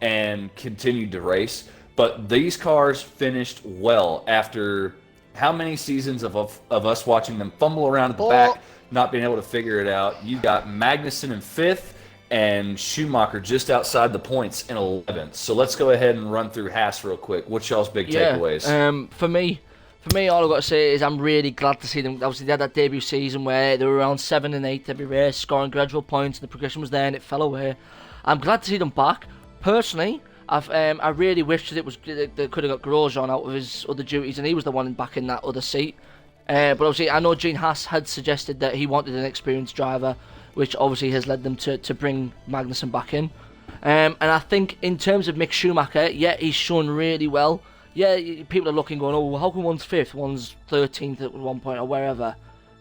and continued to race. But these cars finished well after how many seasons of us watching them fumble around at the back, not being able to figure it out. You got Magnussen in 5th and Schumacher just outside the points in 11th. So let's go ahead and run through Haas real quick. What's y'all's big takeaways? For me, all I've got to say is I'm really glad to see them. Obviously, they had that debut season where they were around 7 and 8 every race, scoring gradual points, and the progression was there, and it fell away. I'm glad to see them back. Personally, I really wish that they could have got Grosjean out of his other duties, and he was the one back in that other seat. But obviously, I know Gene Haas had suggested that he wanted an experienced driver, which obviously has led them to bring Magnussen back in. And I think in terms of Mick Schumacher, yeah, he's shown really well. Yeah, people are looking going, oh, how come one's 5th, one's 13th at one point or wherever.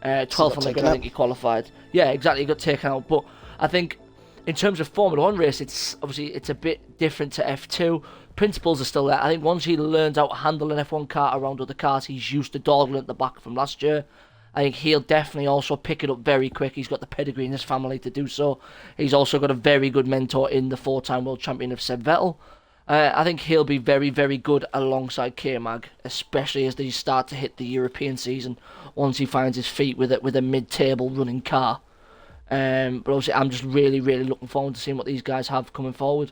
12th on the grid, I think he qualified. Yeah, exactly, he got taken out. But I think in terms of Formula 1 race, it's a bit different to F2. Principles are still there. I think once he learns how to handle an F1 car around other cars, he's used to dawdling at the back from last year. I think he'll definitely also pick it up very quick. He's got the pedigree in his family to do so. He's also got a very good mentor in the 4-time world champion of Seb Vettel. I think he'll be very, very good alongside K-Mag, especially as they start to hit the European season once he finds his feet with a mid-table running car. But obviously, I'm just really, really looking forward to seeing what these guys have coming forward.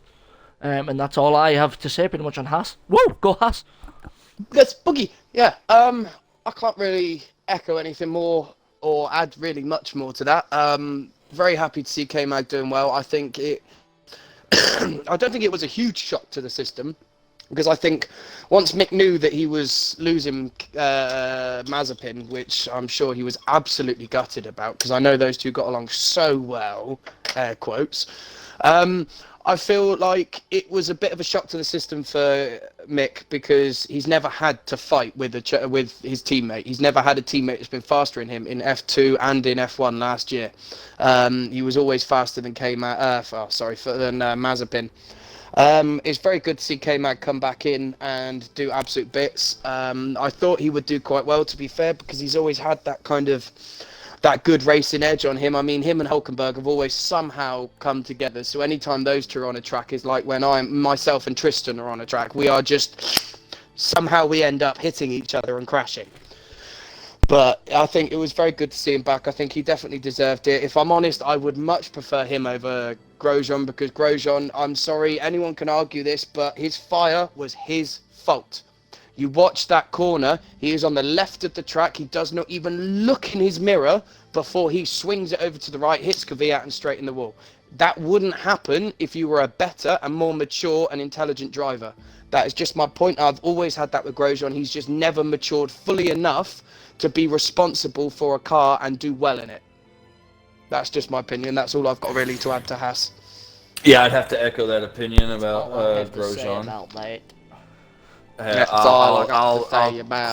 And that's all I have to say pretty much on Haas. Whoa, go Haas! That's Boogie. Yeah. I can't really echo anything more or add really much more to that. Very happy to see K-Mag doing well. I think I don't think it was a huge shock to the system, because I think once Mick knew that he was losing Mazepin, which I'm sure he was absolutely gutted about, because I know those two got along so well, air quotes. I feel like it was a bit of a shock to the system for Mick, because he's never had to fight with his teammate. He's never had a teammate that's been faster than him in F2 and in F1 last year. He was always faster than Mazepin. It's very good to see K-Mag come back in and do absolute bits. I thought he would do quite well, to be fair, because he's always had that good racing edge on him. I mean, him and Hulkenberg have always somehow come together. So anytime those two are on a track is like when myself and Tristan are on a track. We are just, somehow we end up hitting each other and crashing. But I think it was very good to see him back. I think he definitely deserved it. If I'm honest, I would much prefer him over Grosjean, because Grosjean, I'm sorry, anyone can argue this, but his fire was his fault. You watch that corner, he is on the left of the track, he does not even look in his mirror before he swings it over to the right, hits Kvyat and straight in the wall. That wouldn't happen if you were a better and more mature and intelligent driver. That is just my point. I've always had that with Grosjean. He's just never matured fully enough to be responsible for a car and do well in it. That's just my opinion. That's all I've got really to add to Haas. Yeah, I'd have to echo that opinion about Grosjean. I'll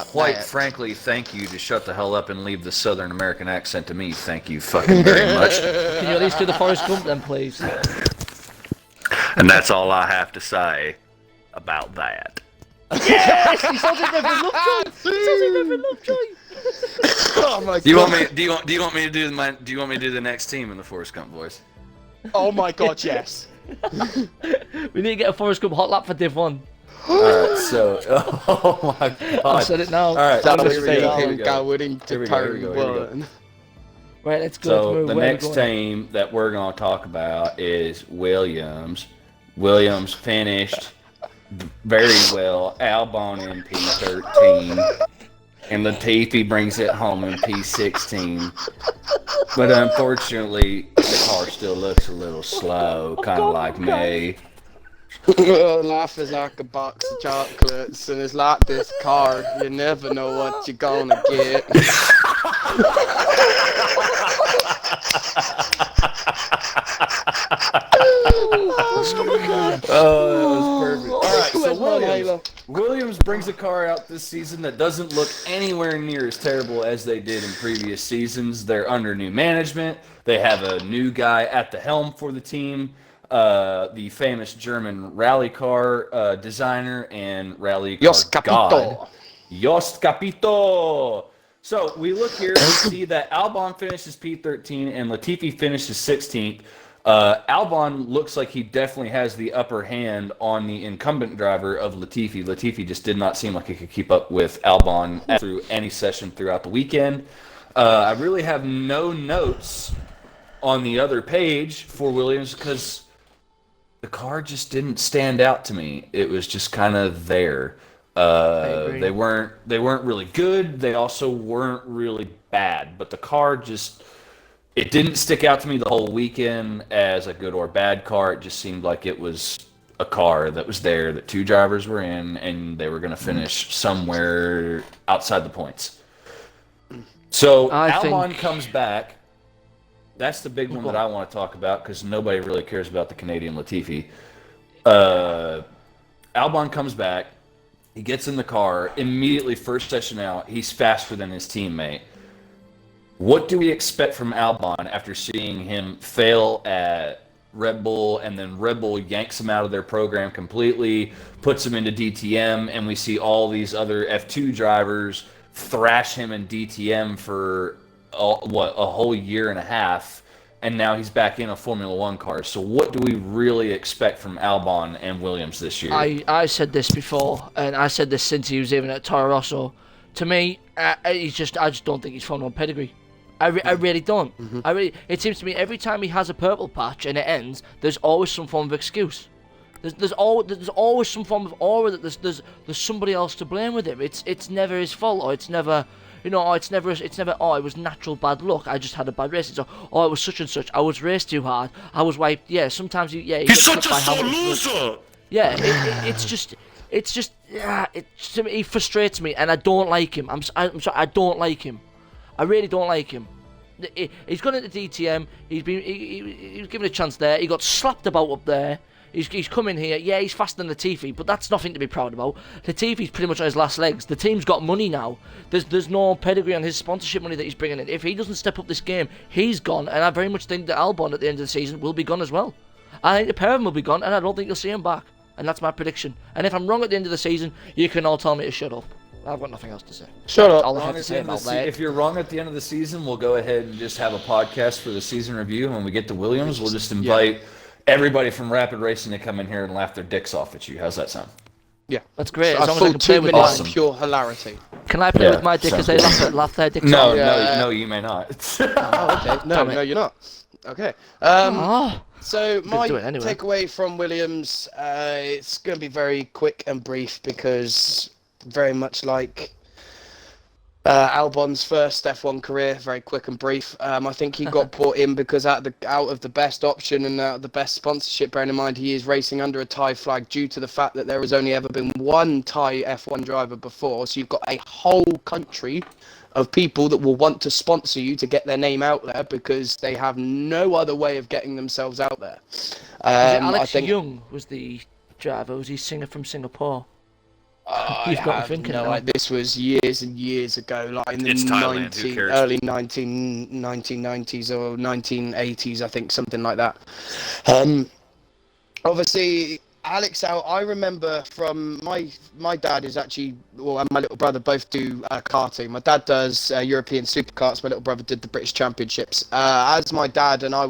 quite frankly thank you to shut the hell up and leave the Southern American accent to me. Thank you fucking very much. Can you at least do the Forrest Gump then, please? And that's all I have to say about that. Yes! He sounds like Reverend Lovejoy! He sounds like Reverend Lovejoy! Oh my God. Do you want me to do the next team in the Forrest Gump voice? Oh my God, yes. We need to get a Forrest Gump hot lap for Div 1. Alright, so oh my God. I said it now. Alright, Here we go. Right, let's go. So the next team that we're going to talk about is Williams. Williams finished very well. Albon in P13. And Latifi brings it home in P16. But unfortunately, the car still looks a little slow, kind of like me. Life is like a box of chocolates, and it's like this car. You never know what you're gonna get. Oh, that was perfect. All right, So Williams brings a car out this season that doesn't look anywhere near as terrible as they did in previous seasons. They're under new management. They have a new guy at the helm for the team, the famous German rally car designer and rally car Jos Capito. god, Jos Capito. So we look here and see that Albon finishes P13 and Latifi finishes 16th. Albon looks like he definitely has the upper hand on the incumbent driver of Latifi. Latifi just did not seem like he could keep up with Albon through any session throughout the weekend. I really have no notes on the other page for Williams because the car just didn't stand out to me. It was just kind of there. They weren't really good. They also weren't really bad. But the car just... It didn't stick out to me the whole weekend as a good or bad car. It just seemed like it was a car that was there, that two drivers were in, and they were going to finish somewhere outside the points. So Albon comes back. That's the big one that I want to talk about because nobody really cares about the Canadian Latifi. Albon comes back. He gets in the car. Immediately, first session out, he's faster than his teammate. What do we expect from Albon after seeing him fail at Red Bull and then Red Bull yanks him out of their program completely, puts him into DTM, and we see all these other F2 drivers thrash him in DTM for a whole year and a half, and now he's back in a Formula One car. So what do we really expect from Albon and Williams this year? I said this before, and I said this since he was even at Toro Rosso. To me, I just don't think he's Formula One pedigree. I really don't. It seems to me every time he has a purple patch and it ends, there's always some form of excuse. There's always some form of aura that there's somebody else to blame with him. It's never his fault, or it's never, it's never it was natural bad luck. I just had a bad race. It's it was such and such. I was raced too hard. I was wiped. Yeah, sometimes he's such a sore loser. Yeah, it's just to me, he frustrates me, and I don't like him. I'm sorry, I don't like him. I really don't like him. He's gone into DTM. He was given a chance there. He got slapped about up there. He's come in here. Yeah, he's faster than Latifi, but that's nothing to be proud about. Latifi's pretty much on his last legs. The team's got money now. There's no pedigree on his sponsorship money that he's bringing in. If he doesn't step up this game, he's gone. And I very much think that Albon at the end of the season will be gone as well. I think the pair of them will be gone, and I don't think you'll see him back. And that's my prediction. And if I'm wrong at the end of the season, you can all tell me to shut up. I've got nothing else to say. Shut up. All I have to say about that. If you're wrong at the end of the season, we'll go ahead and just have a podcast for the season review. And when we get to Williams, we'll just invite everybody from Rapid Racing to come in here and laugh their dicks off at you. How's that sound? Yeah. That's great. As long as I can play with awesome. pure hilarity. Can I play with my dick as they laugh their dicks off? No, you may not. Okay. No, you're not. Okay. So my takeaway from Williams, it's going to be very quick and brief because very much like Albon's first F1 career, very quick and brief. I think he got brought in because out of the best option and out of the best sponsorship, bearing in mind he is racing under a Thai flag due to the fact that there has only ever been one Thai F1 driver before. So you've got a whole country of people that will want to sponsor you to get their name out there because they have no other way of getting themselves out there. Alex Young was the driver. Was he singer from Singapore? This was years and years ago, like in the early 1990s or 1980s, I think, something like that. Obviously, Alex out. I remember from my dad is actually, and my little brother both do karting. My dad does European superkarts. My little brother did the British Championships. As my dad and I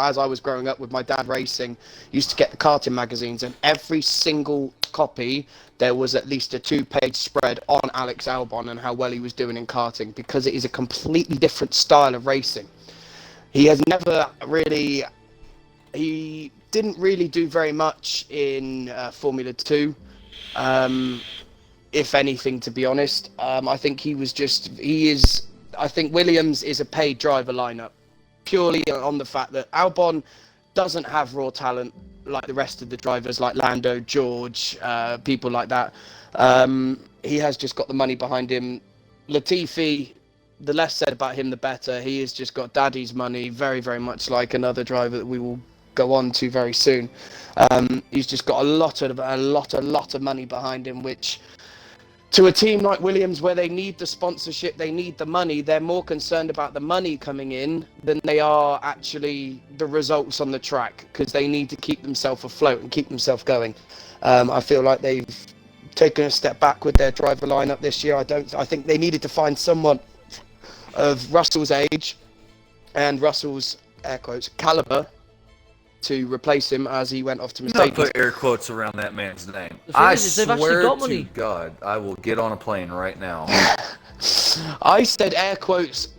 as I was growing up with my dad racing, used to get the karting magazines, and every single copy there was at least a 2-page spread on Alex Albon and how well he was doing in karting, because it is a completely different style of racing. He didn't really do very much in Formula 2, if anything, to be honest. I think I think Williams is a paid driver lineup, purely on the fact that Albon doesn't have raw talent like the rest of the drivers, like Lando, George, people like that. He has just got the money behind him. Latifi, the less said about him, the better. He has just got daddy's money, very, very much like another driver that we will go on to very soon. He's just got a lot of money behind him, which to a team like Williams, where they need the sponsorship, they need the money, they're more concerned about the money coming in than they are actually the results on the track, because they need to keep themselves afloat and keep themselves going. I feel like they've taken a step back with their driver lineup this year. I think they needed to find someone of Russell's age and Russell's, air quotes, caliber to replace him as he went off to Mercedes. Not put air quotes around that man's name. I swear to God, I will get on a plane right now. I said air quotes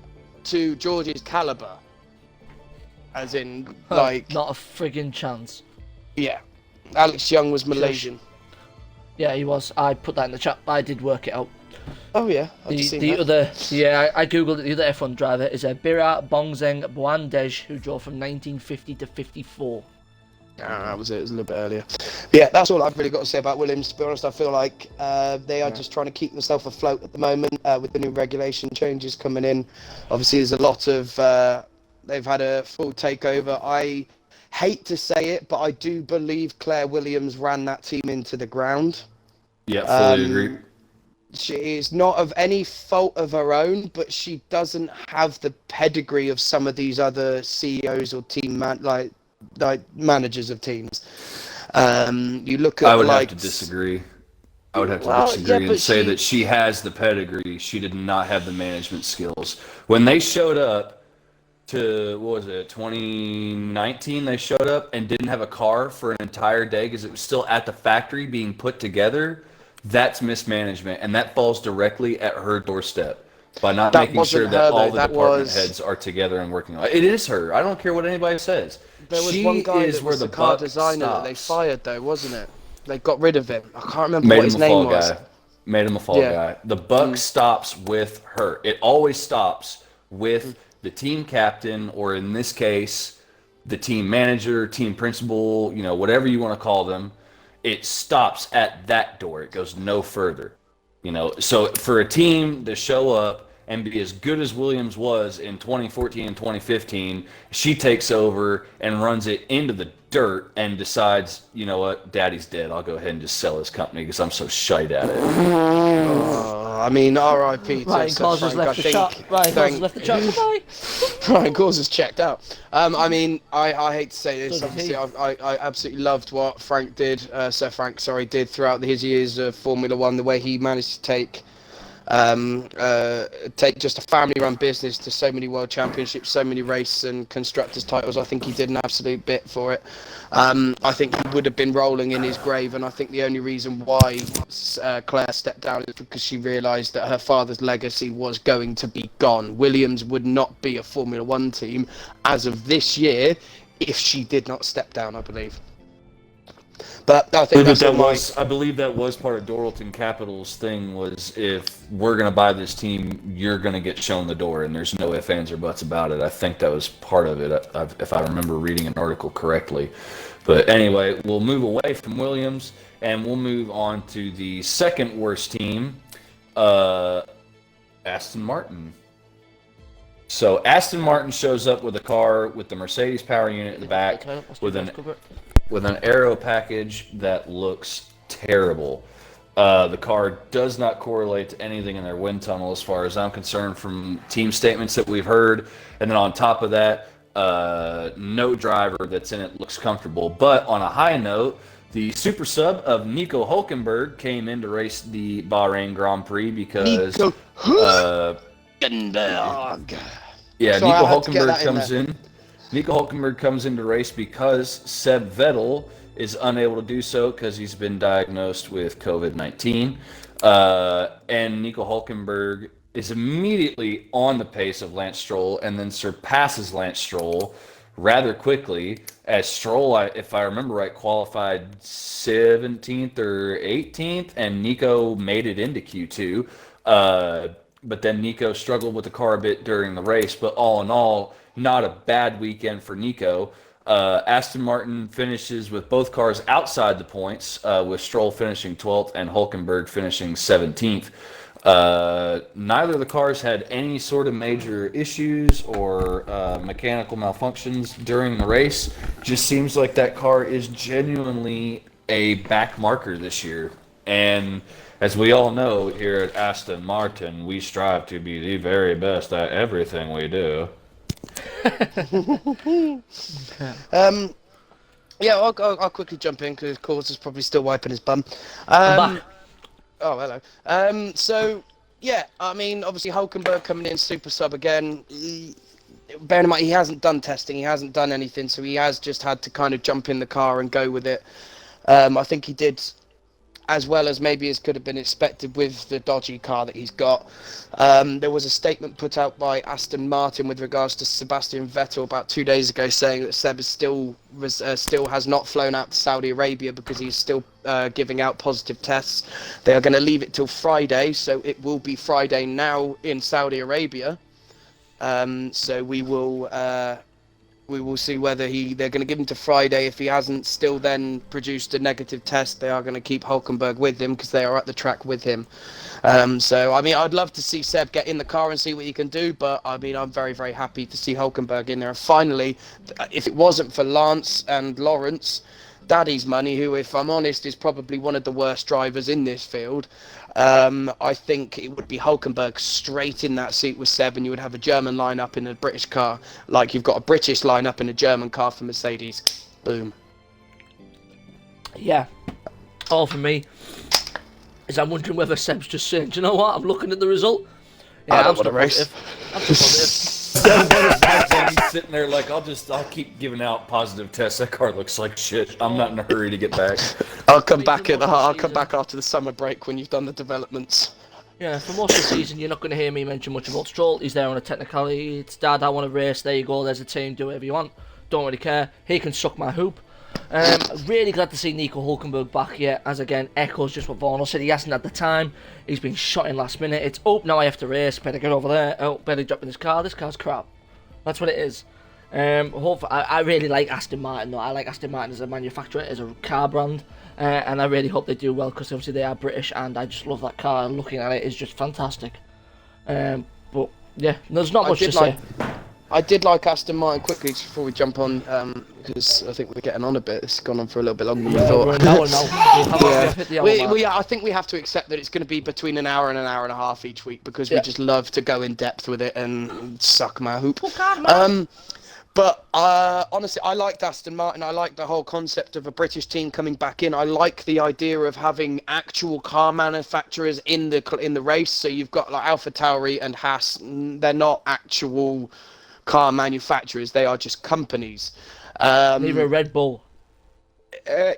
to George's caliber, as in, like... Not a friggin' chance. Yeah. Alex Young was Malaysian. Yeah, he was. I put that in the chat. I did work it out. Oh, yeah. I googled it. The other F1 driver is Bira Bongzeng Buandej, who drove from 1950 to 54. That was it. It was a little bit earlier. But yeah, that's all I've really got to say about Williams. To be honest, I feel like they are just trying to keep themselves afloat at the moment with the new regulation changes coming in. Obviously, there's a lot of... they've had a full takeover. I hate to say it, but I do believe Claire Williams ran that team into the ground. Yeah, fully agree. She is not of any fault of her own, but she doesn't have the pedigree of some of these other CEOs or team like managers of teams. You look at I would have to disagree. I would have to disagree and say that she has the pedigree. She did not have the management skills. When they showed up to, 2019, they showed up and didn't have a car for an entire day because it was still at the factory being put together. That's mismanagement, and that falls directly at her doorstep by not making sure that all the department heads are together and working on it. It is her. I don't care what anybody says. There was one guy that was the car designer that they fired, though, wasn't it? They got rid of him. I can't remember what his name was. Made him a fall guy. The buck stops with her. It always stops with the team captain, or in this case, the team manager, team principal, whatever you want to call them. It stops at that door. It goes no further. So for a team to show up and be as good as Williams was in 2014 and 2015, she takes over and runs it into the dirt and decides, you know what, Daddy's dead. I'll go ahead and just sell his company because I'm so shite at it. I mean, R.I.P. to Ryan Cause has left the chat. Ryan Cause has left the chat. Goodbye. Ryan Cause has checked out. I mean, I hate to say this. Obviously, I absolutely loved what Sir Frank did throughout his years of Formula One. The way he managed to take just a family-run business to so many world championships, so many race and constructors titles. I think he did an absolute bit for it. I think he would have been rolling in his grave, and I think the only reason why Claire stepped down is because she realised that her father's legacy was going to be gone. Williams would not be a Formula One team as of this year if she did not step down, I believe. But I think I believe that was part of Doralton Capital's thing, was if we're going to buy this team, you're going to get shown the door, and there's no ifs, ands, or buts about it. I think that was part of it, if I remember reading an article correctly. But anyway, we'll move away from Williams, and we'll move on to the second worst team, Aston Martin. So Aston Martin shows up with a car with the Mercedes power unit in the back with an aero package that looks terrible. The car does not correlate to anything in their wind tunnel as far as I'm concerned from team statements that we've heard. And then on top of that, no driver that's in it looks comfortable. But on a high note, the super sub of Nico Hulkenberg came in to race the Bahrain Grand Prix because... Nico Hulkenberg comes in. Nico Hulkenberg comes in to race because Seb Vettel is unable to do so because he's been diagnosed with COVID-19. And Nico Hulkenberg is immediately on the pace of Lance Stroll and then surpasses Lance Stroll rather quickly, as Stroll, if I remember right, qualified 17th or 18th, and Nico made it into Q2. But then Nico struggled with the car a bit during the race. But all in all, not a bad weekend for Nico. Aston Martin finishes with both cars outside the points, with Stroll finishing 12th and Hulkenberg finishing 17th. Neither of the cars had any sort of major issues or mechanical malfunctions during the race. Just seems like that car is genuinely a back marker this year. And as we all know here at Aston Martin, we strive to be the very best at everything we do. Yeah, I'll quickly jump in because Cause is probably still wiping his bum. I'm back. Oh, hello. So, yeah, I mean, obviously Hulkenberg coming in, super sub again. Bear in mind, he hasn't done testing, he hasn't done anything, so he has just had to kind of jump in the car and go with it. I think he did as well as maybe as could have been expected with the dodgy car that he's got. There was a statement put out by Aston Martin with regards to Sebastian Vettel about 2 days ago saying that Seb is still has not flown out to Saudi Arabia because he's still giving out positive tests. They are going to leave it till Friday, so it will be Friday now in Saudi Arabia. So we will see whether they're going to give him to Friday. If he hasn't still then produced a negative test, they are going to keep Hulkenberg with him because they are at the track with him. So, I mean, I'd love to see Seb get in the car and see what he can do, but, I mean, I'm very, very happy to see Hulkenberg in there. And finally, if it wasn't for Lance and Lawrence, Daddy's Money, who, if I'm honest, is probably one of the worst drivers in this field, I think it would be Hulkenberg straight in that seat with Seb, and you would have a German lineup in a British car, like you've got a British lineup in a German car for Mercedes. Boom. Yeah. All for me is I'm wondering whether Seb's just saying, do you know what? I'm looking at the result. Yeah, I don't want to race. I'm still positive. He's sitting there like, I'll keep giving out positive tests. That car looks like shit. I'm not in a hurry to get back. I'll come back after the summer break when you've done the developments. Yeah, for most of the season, you're not going to hear me mention much about Stroll. He's there on a technicality. It's Dad, I want to race. There you go. There's a team. Do whatever you want. Don't really care. He can suck my hoop. Really glad to see Nico Hulkenberg back yet, as again echoes just what Varnell said. He hasn't had the time. He's been shot in last minute. It's now I have to race. Better get over there. Oh, better drop in this car. This car's crap. That's what it is. Hopefully, I really like Aston Martin though. I like Aston Martin as a manufacturer, as a car brand, and I really hope they do well because obviously they are British, and I just love that car. And looking at it is just fantastic. But yeah, there's not much to say. I did like Aston Martin quickly just before we jump on, because I think we're getting on a bit. It's gone on for a little bit longer than we thought. I think we have to accept that it's going to be between an hour and a half each week because we just love to go in depth with it and suck my hoop. But honestly, I liked Aston Martin. I like the whole concept of a British team coming back in. I like the idea of having actual car manufacturers in the race. So you've got like AlphaTauri and Haas. They're not actual car manufacturers, they are just companies. Neither Red Bull.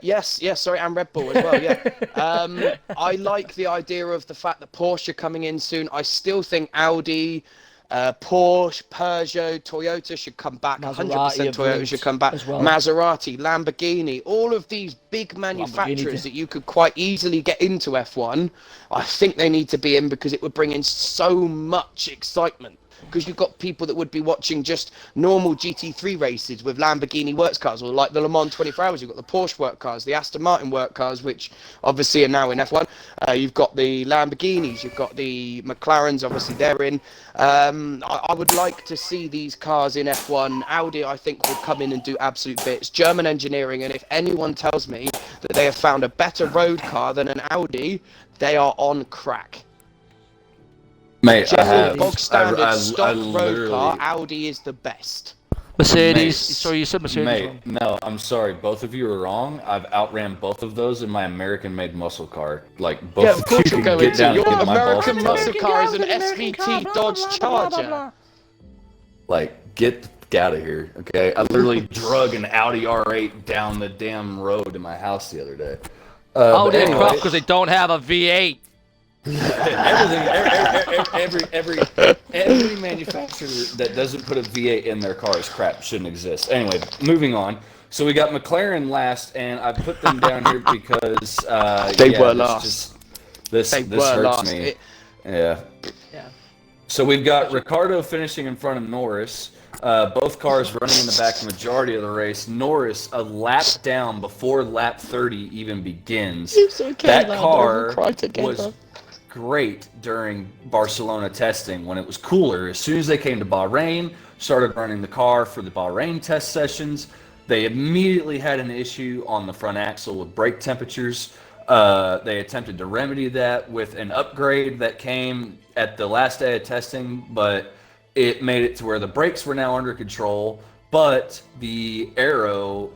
Yes, sorry, and Red Bull as well, yeah. I like the idea of the fact that Porsche are coming in soon. I still think Audi, Porsche, Peugeot, Toyota should come back. Maserati 100% Toyota should come back. As well. Maserati, Lamborghini, all of these big manufacturers that you could quite easily get into F1, I think they need to be in because it would bring in so much excitement. Because you've got people that would be watching just normal GT3 races with Lamborghini works cars, or like the Le Mans 24 Hours. You've got the Porsche work cars, the Aston Martin work cars, which obviously are now in F1. You've got the Lamborghinis, you've got the McLarens, obviously they're in. I would like to see these cars in F1. Audi, I think, would come in and do absolute bits. German engineering, and if anyone tells me that they have found a better road car than an Audi, they are on crack. Mate, bog standard stock road car, Audi is the best. Mercedes, sorry, you said Mercedes. Mate, no, I'm sorry, both of you are wrong. I've outran both of those in my American-made muscle car. Like, both yeah, of course you you're can going get down to. Your and get my balls American muscle tight. car is an SVT Dodge Charger. Like, get out of here, okay? I literally drug an Audi R8 down the damn road to my house the other day. Audi crap because they don't have a V8. every manufacturer that doesn't put a V8 in their car is crap. Shouldn't exist. Anyway, moving on. So we got McLaren last, and I put them down here because they were last. This hurts me. Yeah. So we've got Ricciardo finishing in front of Norris. Both cars running in the back the majority of the race. Norris a lap down before lap 30 even begins. It's okay, that car was great during Barcelona testing when it was cooler. As soon as they came to Bahrain, started running the car for the Bahrain test sessions, they immediately had an issue on the front axle with brake temperatures. They attempted to remedy that with an upgrade that came at the last day of testing, but it made it to where the brakes were now under control, but the aero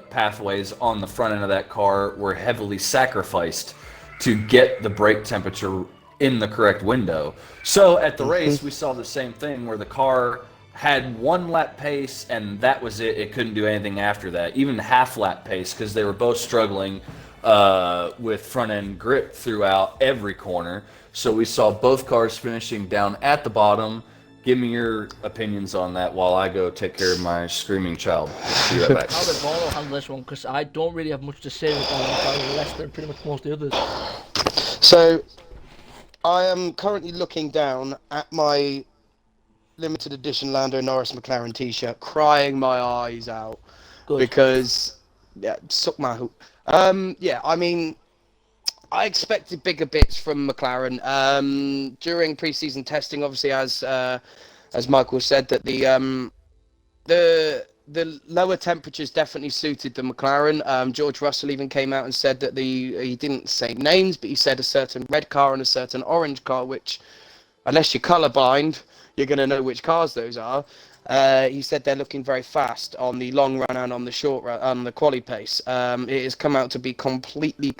pathways on the front end of that car were heavily sacrificed to get the brake temperature in the correct window. So at the race, we saw the same thing where the car had 1 lap pace and that was it. It couldn't do anything after that, even half lap pace, because they were both struggling with front end grip throughout every corner. So we saw both cars finishing down at the bottom. Give me your opinions on that while I go take care of my screaming child. See you right back. I'll let Vaughn handle this one because I don't really have much to say about less than pretty much most of the others. So, I am currently looking down at my limited edition Lando Norris McLaren t-shirt, crying my eyes out. Good. Because, yeah, suck my hoop. Yeah, I mean, I expected bigger bits from McLaren during pre-season testing. Obviously, as Michael said, that the lower temperatures definitely suited the McLaren. George Russell even came out and said that he didn't say names, but he said a certain red car and a certain orange car, which, unless you're colorblind, you're going to know which cars those are. He said they're looking very fast on the long run and on the short run, on the quali pace. It has come out to be completely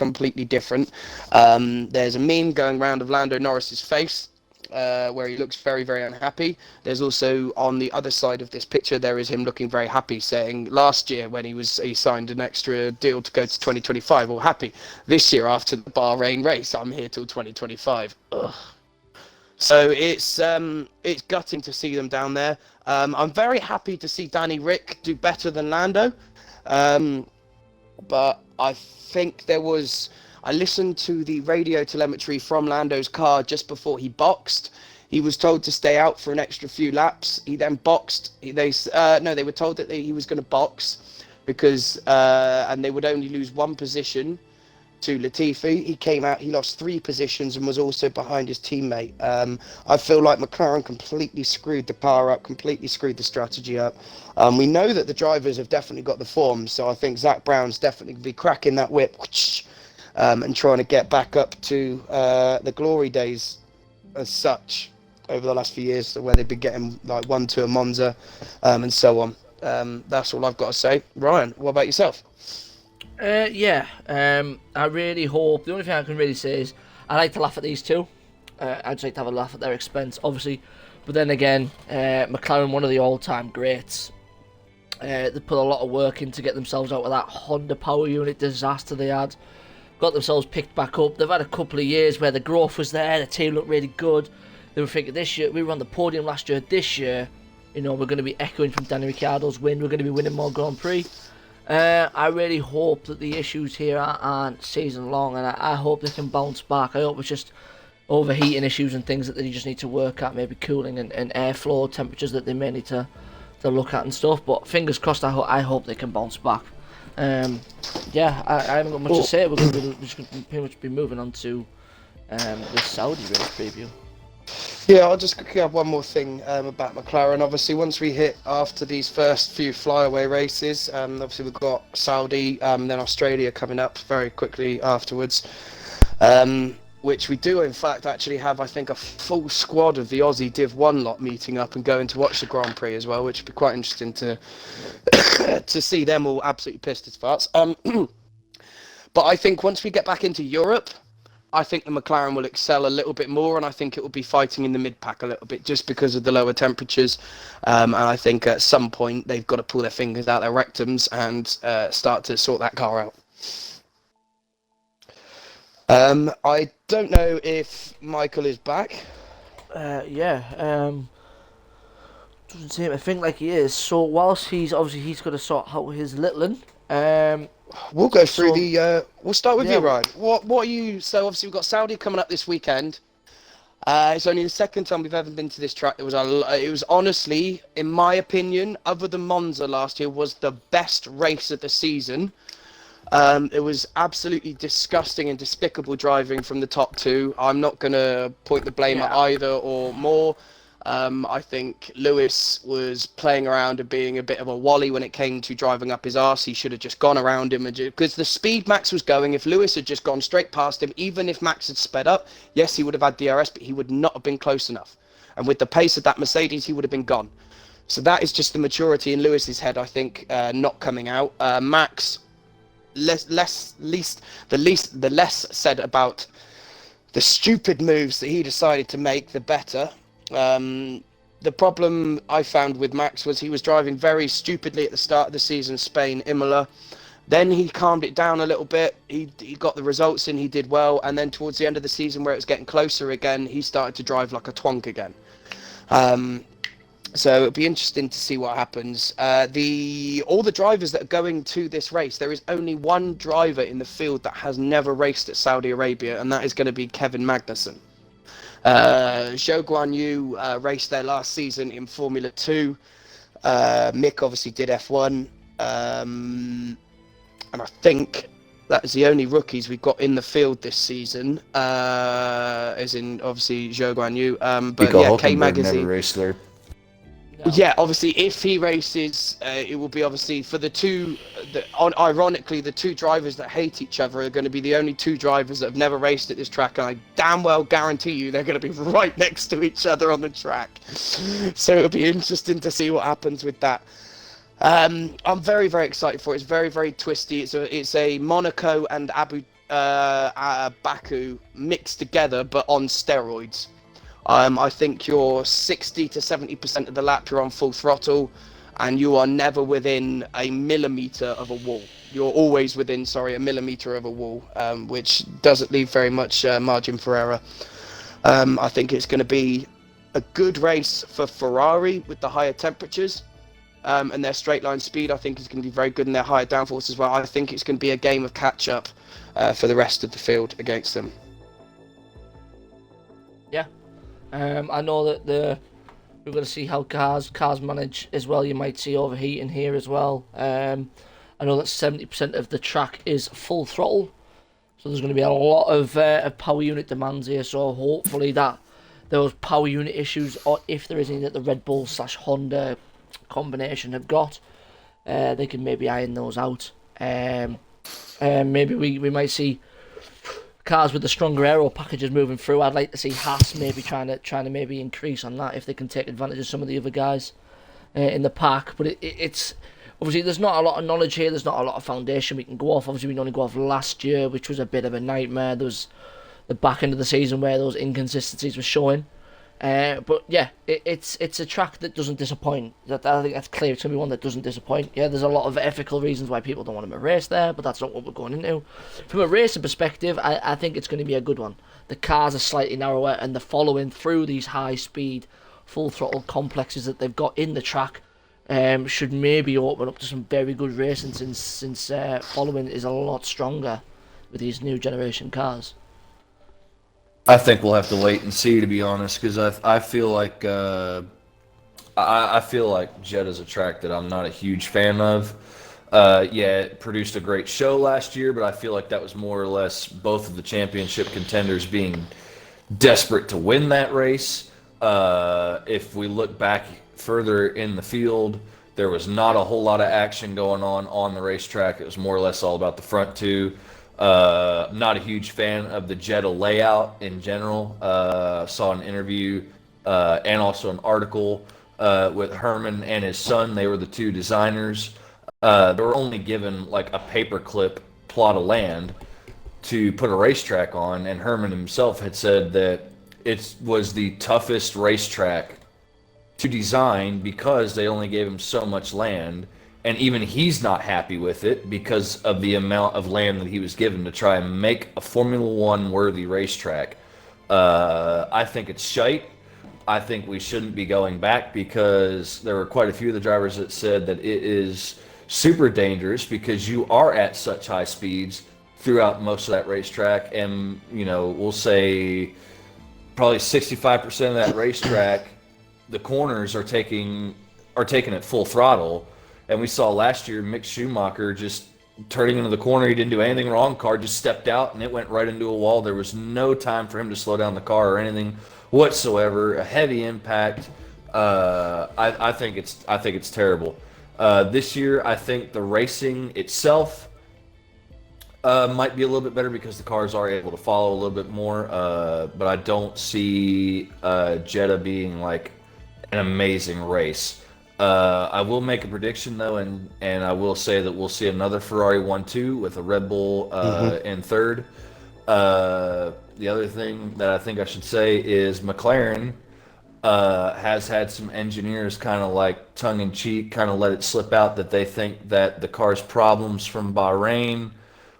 different. There's a meme going around of Lando Norris's face, where he looks very unhappy. There's also, on the other side of this picture, there is him looking very happy, saying last year when he signed an extra deal to go to 2025, all happy. This year, after the Bahrain race, I'm here till 2025. Ugh. So it's gutting to see them down there. I'm very happy to see Danny Rick do better than Lando. But I think I listened to the radio telemetry from Lando's car just before he boxed. He was told to stay out for an extra few laps. He then boxed. They were told that he was going to box because and they would only lose 1 position to Latifi. He came out, he lost 3 positions and was also behind his teammate. I feel like McLaren completely screwed the car up, completely screwed the strategy up. We know that the drivers have definitely got the form, so I think Zach Brown's definitely going to be cracking that whip and trying to get back up to the glory days as such over the last few years, where they've been getting like 1-2 at Monza and so on. That's all I've got to say. Ryan, what about yourself? I really hope, the only thing I can really say is I like to laugh at these two. I'd just like to have a laugh at their expense, obviously. But then again, McLaren, one of the all-time greats. They put a lot of work in to get themselves out of that Honda power unit disaster they had. Got themselves picked back up. They've had a couple of years where the growth was there, the team looked really good. They were thinking this year, we were on the podium last year, this year, we're going to be echoing from Danny Ricciardo's win, we're going to be winning more Grand Prix. I really hope that the issues here aren't season long, and I hope they can bounce back. I hope it's just overheating issues and things that they just need to work at, maybe cooling and airflow temperatures that they may need to look at and stuff. But fingers crossed, I hope they can bounce back. I haven't got much to say. We're just going to pretty much be moving on to the Saudi race preview. Yeah, I'll just quickly have one more thing about McLaren. Obviously, once we hit after these first few flyaway races, obviously we've got Saudi, then Australia coming up very quickly afterwards, which we do in fact actually have, I think, a full squad of the Aussie Div 1 lot meeting up and going to watch the Grand Prix as well, which would be quite interesting to to see them all absolutely pissed as farts. But I think once we get back into Europe, I think the McLaren will excel a little bit more, and I think it will be fighting in the mid-pack a little bit just because of the lower temperatures. And I think at some point they've got to pull their fingers out their rectums and start to sort that car out. I don't know if Michael is back. Doesn't seem, I think like he is. So whilst he's got to sort out his little one, we'll go through we'll start with you, Ryan. What are you? So obviously we've got Saudi coming up this weekend. It's only the second time we've ever been to this track. It was honestly, in my opinion, other than Monza last year, was the best race of the season. It was absolutely disgusting and despicable driving from the top two. I'm not going to point the blame at either or more. I think Lewis was playing around and being a bit of a wally when it came to driving up his arse. He should have just gone around him, because the speed Max was going, if Lewis had just gone straight past him, even if Max had sped up, yes, he would have had DRS, but he would not have been close enough. And with the pace of that Mercedes, he would have been gone. So that is just the maturity in Lewis's head, I think, not coming out. Max, the less said about the stupid moves that he decided to make, the better. The problem I found with Max was he was driving very stupidly at the start of the season, Spain, Imola. Then he calmed it down a little bit. He got the results in, he did well. And then towards the end of the season, where it was getting closer again, he started to drive like a twonk again. So it'll be interesting to see what happens. All the drivers that are going to this race, there is only one driver in the field that has never raced at Saudi Arabia, and that is going to be Kevin Magnussen. Zhou Guanyu raced there last season in Formula 2. Mick obviously did F1. And I think that is the only rookies we've got in the field this season, as in obviously Zhou Guanyu. But yeah, K Magazine never raced there. No. Yeah, obviously, if he races, it will be obviously for the two. Ironically, the two drivers that hate each other are going to be the only two drivers that have never raced at this track, and I damn well guarantee you they're going to be right next to each other on the track. So it'll be interesting to see what happens with that. I'm very, very excited for it. It's very, very twisty. It's a Monaco and Baku mixed together, but on steroids. I think you're 60 to 70% of the lap you're on full throttle, and you are never within a millimetre of a wall. You're always within, a millimetre of a wall, which doesn't leave very much margin for error. I think it's going to be a good race for Ferrari with the higher temperatures, and their straight line speed I think is going to be very good, and their higher downforce as well. I think it's going to be a game of catch up for the rest of the field against them. Yeah. I know that we're going to see how cars manage as well. You might see overheating here as well. I know that 70% of the track is full throttle, so there's going to be a lot of power unit demands here. So hopefully that those power unit issues, or if there is any that the Red Bull / Honda combination have got, they can maybe iron those out. Maybe we might see cars with the stronger aero packages moving through. I'd like to see Haas maybe trying to maybe increase on that if they can take advantage of some of the other guys in the pack. But it's obviously there's not a lot of knowledge here. There's not a lot of foundation we can go off. Obviously we can only go off last year, which was a bit of a nightmare. There was the back end of the season where those inconsistencies were showing. But yeah, it's a track that doesn't disappoint. I think that's clear. It's going to be one that doesn't disappoint. Yeah, there's a lot of ethical reasons why people don't want to race there, but that's not what we're going into. From a racing perspective, I think it's going to be a good one. The cars are slightly narrower, and the following through these high-speed, full-throttle complexes that they've got in the track should maybe open up to some very good racing since following is a lot stronger with these new generation cars. I think we'll have to wait and see, to be honest, because I feel like I feel like Jeddah's a track that I'm not a huge fan of. Yeah, it produced a great show last year, but I feel like that was more or less both of the championship contenders being desperate to win that race. If we look back further in the field, there was not a whole lot of action going on the racetrack. It was more or less all about the front two. Not a huge fan of the Jeddah layout in general. Saw an interview and also an article with Herman and his son. They were the two designers. They were only given like a paperclip plot of land to put a racetrack on, and Herman himself had said that it was the toughest racetrack to design because they only gave him so much land. And even he's not happy with it because of the amount of land that he was given to try and make a Formula One worthy racetrack. I think it's shite. I think we shouldn't be going back because there were quite a few of the drivers that said that it is super dangerous because you are at such high speeds throughout most of that racetrack. And, you know, we'll say probably 65% of that racetrack, the corners are taking it full throttle. And we saw last year Mick Schumacher just turning into the corner. He didn't do anything wrong. Car just stepped out and it went right into a wall. There was no time for him to slow down the car or anything whatsoever. A heavy impact. I think it's terrible. This year, I think the racing itself might be a little bit better because the cars are able to follow a little bit more. But I don't see Jeddah being like an amazing race. I will make a prediction though, and I will say that we'll see another Ferrari 1-2 with a Red Bull in third. The other thing that I think I should say is McLaren has had some engineers kind of like tongue-in-cheek kind of let it slip out that they think that the car's problems from Bahrain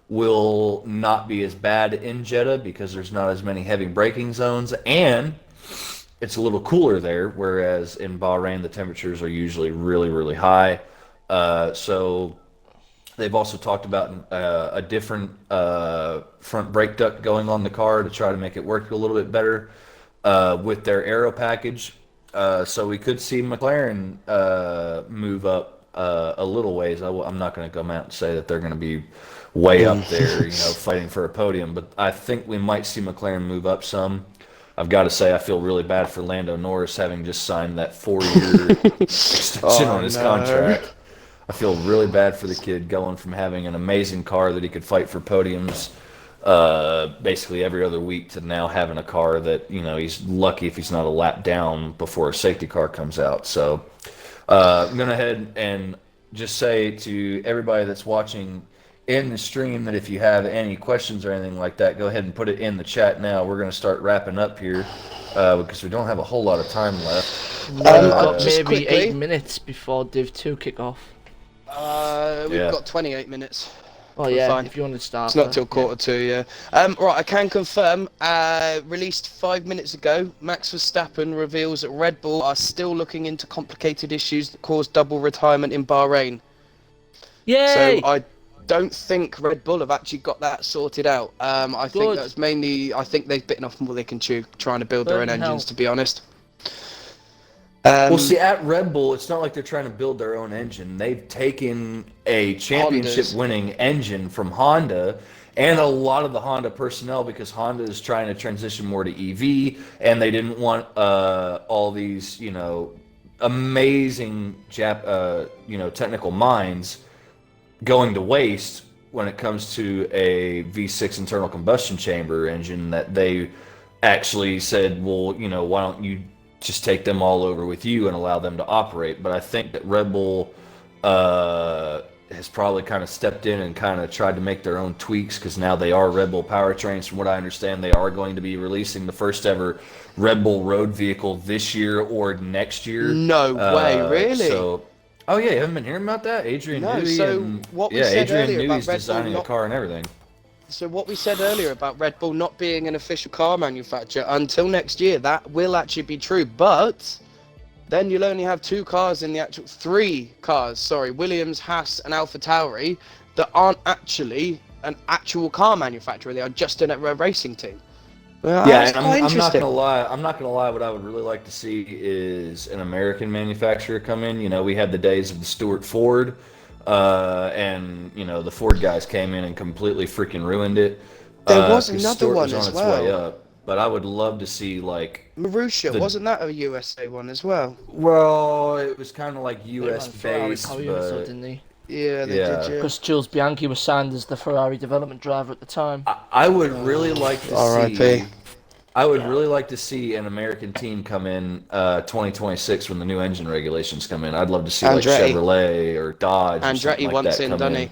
will not be as bad in Jeddah because there's not as many heavy braking zones and it's a little cooler there, whereas in Bahrain the temperatures are usually really, really high. So they've also talked about a different front brake duct going on the car to try to make it work a little bit better with their aero package. So we could see McLaren move up a little ways. I'm not going to come out and say that they're going to be way up there, fighting for a podium, but I think we might see McLaren move up some. I've got to say, I feel really bad for Lando Norris having just signed that 4-year extension on his contract. I feel really bad for the kid going from having an amazing car that he could fight for podiums basically every other week to now having a car that, he's lucky if he's not a lap down before a safety car comes out. So I'm going to head and just say to everybody that's watching in the stream that if you have any questions or anything like that, go ahead and put it in the chat now. We're going to start wrapping up here because we don't have a whole lot of time left. We've got just maybe quickly, 8 minutes before Div 2 kick off. We've got 28 minutes. Oh yeah, fine. if you want to start. It's not till 1:45, yeah. Right, I can confirm, released 5 minutes ago, Max Verstappen reveals that Red Bull are still looking into complicated issues that caused double retirement in Bahrain. Yay! So I don't think Red Bull have actually got that sorted out. I think that's mainly, I think they've bitten off more they can chew, trying to build their own engines, to be honest. Well, see, at Red Bull, it's not like they're trying to build their own engine. They've taken a championship-winning engine from Honda and a lot of the Honda personnel because Honda is trying to transition more to EV, and they didn't want all these, amazing technical minds going to waste when it comes to a V6 internal combustion chamber engine that they actually said, well, why don't you just take them all over with you and allow them to operate. But I think that Red Bull has probably kind of stepped in and kind of tried to make their own tweaks because now they are Red Bull powertrains. From what I understand, they are going to be releasing the first ever Red Bull road vehicle this year or next year. No way, really? So, oh yeah, you haven't been hearing about that? Adrian Newey Newey's designing the car and everything. So what we said earlier about Red Bull not being an official car manufacturer until next year, that will actually be true. But then you'll only have 3 cars, Williams, Haas and AlphaTauri, that aren't actually an actual car manufacturer. They are just a racing team. Well, yeah, and I'm not gonna lie. What I would really like to see is an American manufacturer come in. We had the days of the Stuart Ford. And the Ford guys came in and completely freaking ruined it. There was another Stuart one was on as its well. way up, but I would love to see like Marussia, wasn't that a USA one as well? Well, it was kind of like US Ferrari based, Power but Unit, didn't they? Yeah, they did. Yeah. Because Jules Bianchi was signed as the Ferrari development driver at the time. I would really like to R.I.P. see. I would really like to see an American team come in 2026 when the new engine regulations come in. I'd love to see like Chevrolet or Dodge. Andretti or wants in, doesn't he?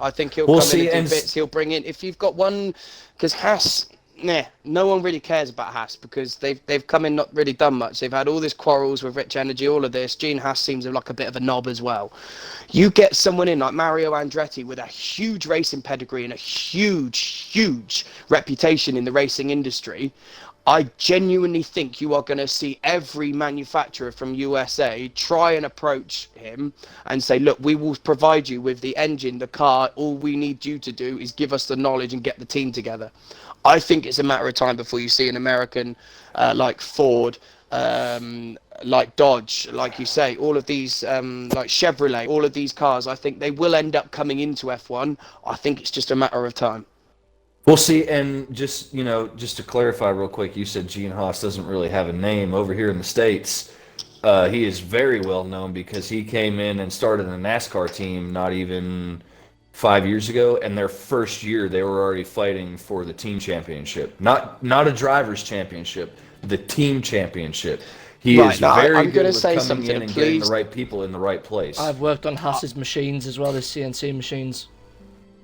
I think he'll come in and do bits. He'll bring in, if you've got one, because Haas, no one really cares about Haas because they've come in, not really done much. They've had all these quarrels with Rich Energy, all of this. Gene Haas seems like a bit of a knob as well. You get someone in like Mario Andretti with a huge racing pedigree and a huge reputation in the racing industry. I genuinely think you are going to see every manufacturer from USA try and approach him and say, look, we will provide you with the engine, the car. All we need you to do is give us the knowledge and get the team together. I think it's a matter of time before you see an American like Ford like Dodge, like you say, all of these, like Chevrolet, all of these cars, I think they will end up coming into F1. I think it's just a matter of time. We'll see, and just to clarify real quick, you said Gene Haas doesn't really have a name over here in the States. He is very well known because he came in and started a NASCAR team not even 5 years ago, and their first year they were already fighting for the team championship, not a drivers' championship, the team championship. He Right, is now, very I'm good gonna with say coming something, in and getting the please. right people in the right place. I've worked on Haas's machines as well as CNC machines.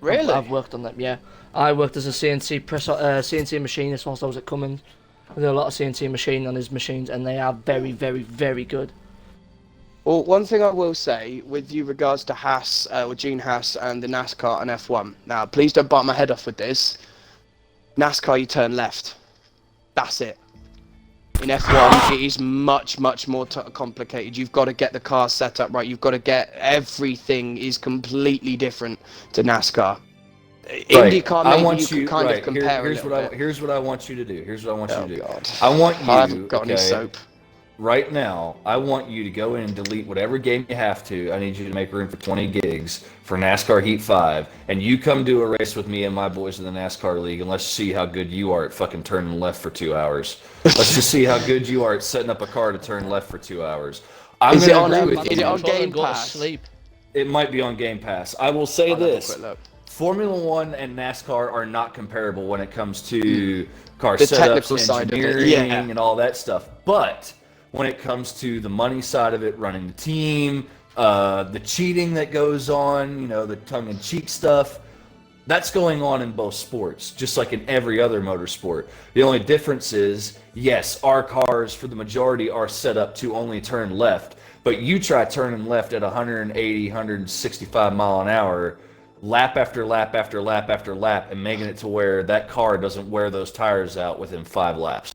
Really? I've worked on them, yeah. I worked as a CNC machinist whilst I was at Cummins. I did a lot of CNC machining on his machines, and they are very, very, very good. Well, one thing I will say with you regards to Haas, or Gene Haas and the NASCAR and F1. Now, please don't bite my head off with this. NASCAR, you turn left. That's it. In F1, it is much, much more complicated. You've got to get the car set up right. You've got to get everything is completely different to NASCAR. IndyCar, maybe you could kind of compare here's a little bit. here's what I want you to do. Here's what I want you to do. God. I want you. I haven't got any okay, soap. Right now, I want you to go in and delete whatever game you have to. I need you to make room for 20 gigs for NASCAR Heat 5. And you come do a race with me and my boys in the NASCAR League, and let's see how good you are at fucking turning left for 2 hours. Let's just see how good you are at setting up a car to turn left for 2 hours. Is it on Game Game Pass? Sleep. It might be on Game Pass. I will say I'll have a this. quick look. Formula One and NASCAR are not comparable when it comes to car The setups, technical side of it, engineering, yeah. and all that stuff. But when it comes to the money side of it, running the team, the cheating that goes on, the tongue-in-cheek stuff, that's going on in both sports, just like in every other motorsport. The only difference is, yes, our cars, for the majority, are set up to only turn left, but you try turning left at 180, 165 mile an hour, lap after lap after lap after lap, and making it to where that car doesn't wear those tires out within 5 laps.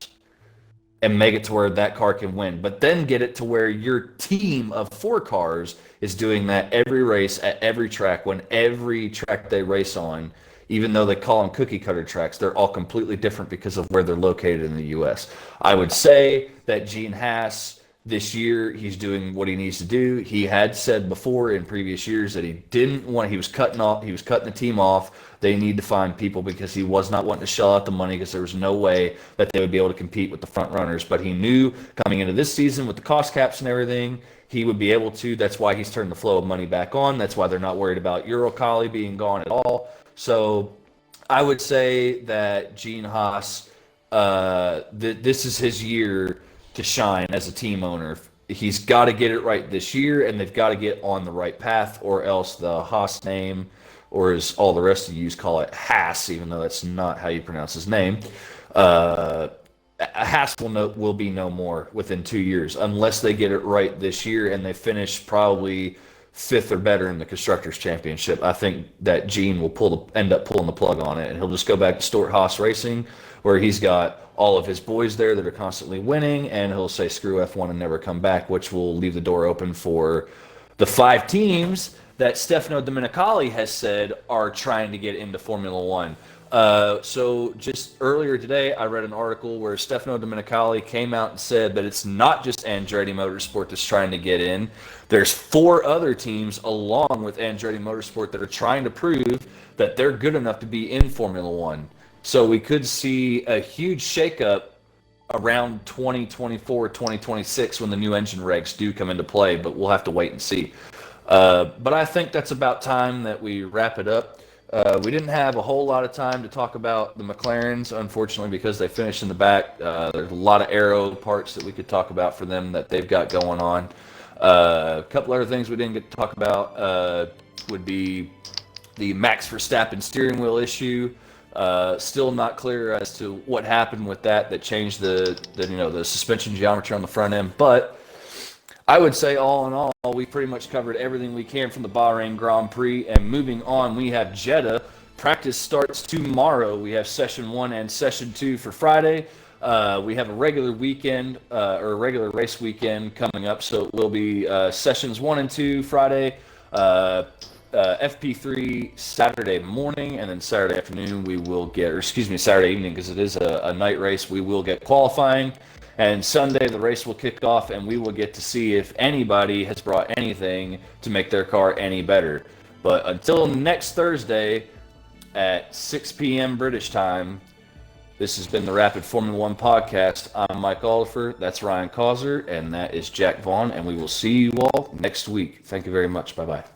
And make it to where that car can win. But then get it to where your team of 4 cars is doing that every race at every track, when every track they race on, even though they call them cookie cutter tracks, they're all completely different because of where they're located in the U.S. I would say that Gene Haas, this year, he's doing what he needs to do. He had said before in previous years that he was cutting the team off. They need to find people because he was not wanting to shell out the money because there was no way that they would be able to compete with the front runners. But he knew coming into this season with the cost caps and everything, he would be able to. That's why he's turned the flow of money back on. That's why they're not worried about Eurocali being gone at all. So I would say that Gene Haas, this is his year to shine as a team owner. He's got to get it right this year, and they've got to get on the right path, or else the Haas name, or as all the rest of you call it, Haas, even though that's not how you pronounce his name, Haas will be no more within 2 years, unless they get it right this year and they finish probably 5th or better in the Constructors' Championship. I think that Gene will end up pulling the plug on it, and he'll just go back to Stuart Haas Racing, where he's got all of his boys there that are constantly winning, and he'll say screw F1 and never come back, which will leave the door open for the 5 teams that Stefano Domenicali has said are trying to get into Formula One. So just earlier today, I read an article where Stefano Domenicali came out and said that it's not just Andretti Motorsport that's trying to get in. There's 4 other teams along with Andretti Motorsport that are trying to prove that they're good enough to be in Formula One. So we could see a huge shakeup around 2024, 2026 when the new engine regs do come into play, but we'll have to wait and see. But I think that's about time that we wrap it up. We didn't have a whole lot of time to talk about the McLarens, unfortunately, because they finished in the back. There's a lot of aero parts that we could talk about for them that they've got going on. A couple other things we didn't get to talk about would be the Max Verstappen steering wheel issue. Still not clear as to what happened with that changed the suspension geometry on the front end. But I would say all in all, we pretty much covered everything we can from the Bahrain Grand Prix. And moving on, we have Jeddah. Practice starts tomorrow. We have session 1 and session 2 for Friday. We have a regular weekend or a regular race weekend coming up. So it will be sessions 1 and 2 Friday, FP3 Saturday morning, and then Saturday afternoon we will get, or excuse me, Saturday evening, because it is a night race, we will get qualifying. And Sunday, the race will kick off, and we will get to see if anybody has brought anything to make their car any better. But until next Thursday at 6 p.m. British time, this has been the Rapid Formula One podcast. I'm Mike Oliver, that's Ryan Causer, and that is Jack Vaughn, and we will see you all next week. Thank you very much. Bye-bye.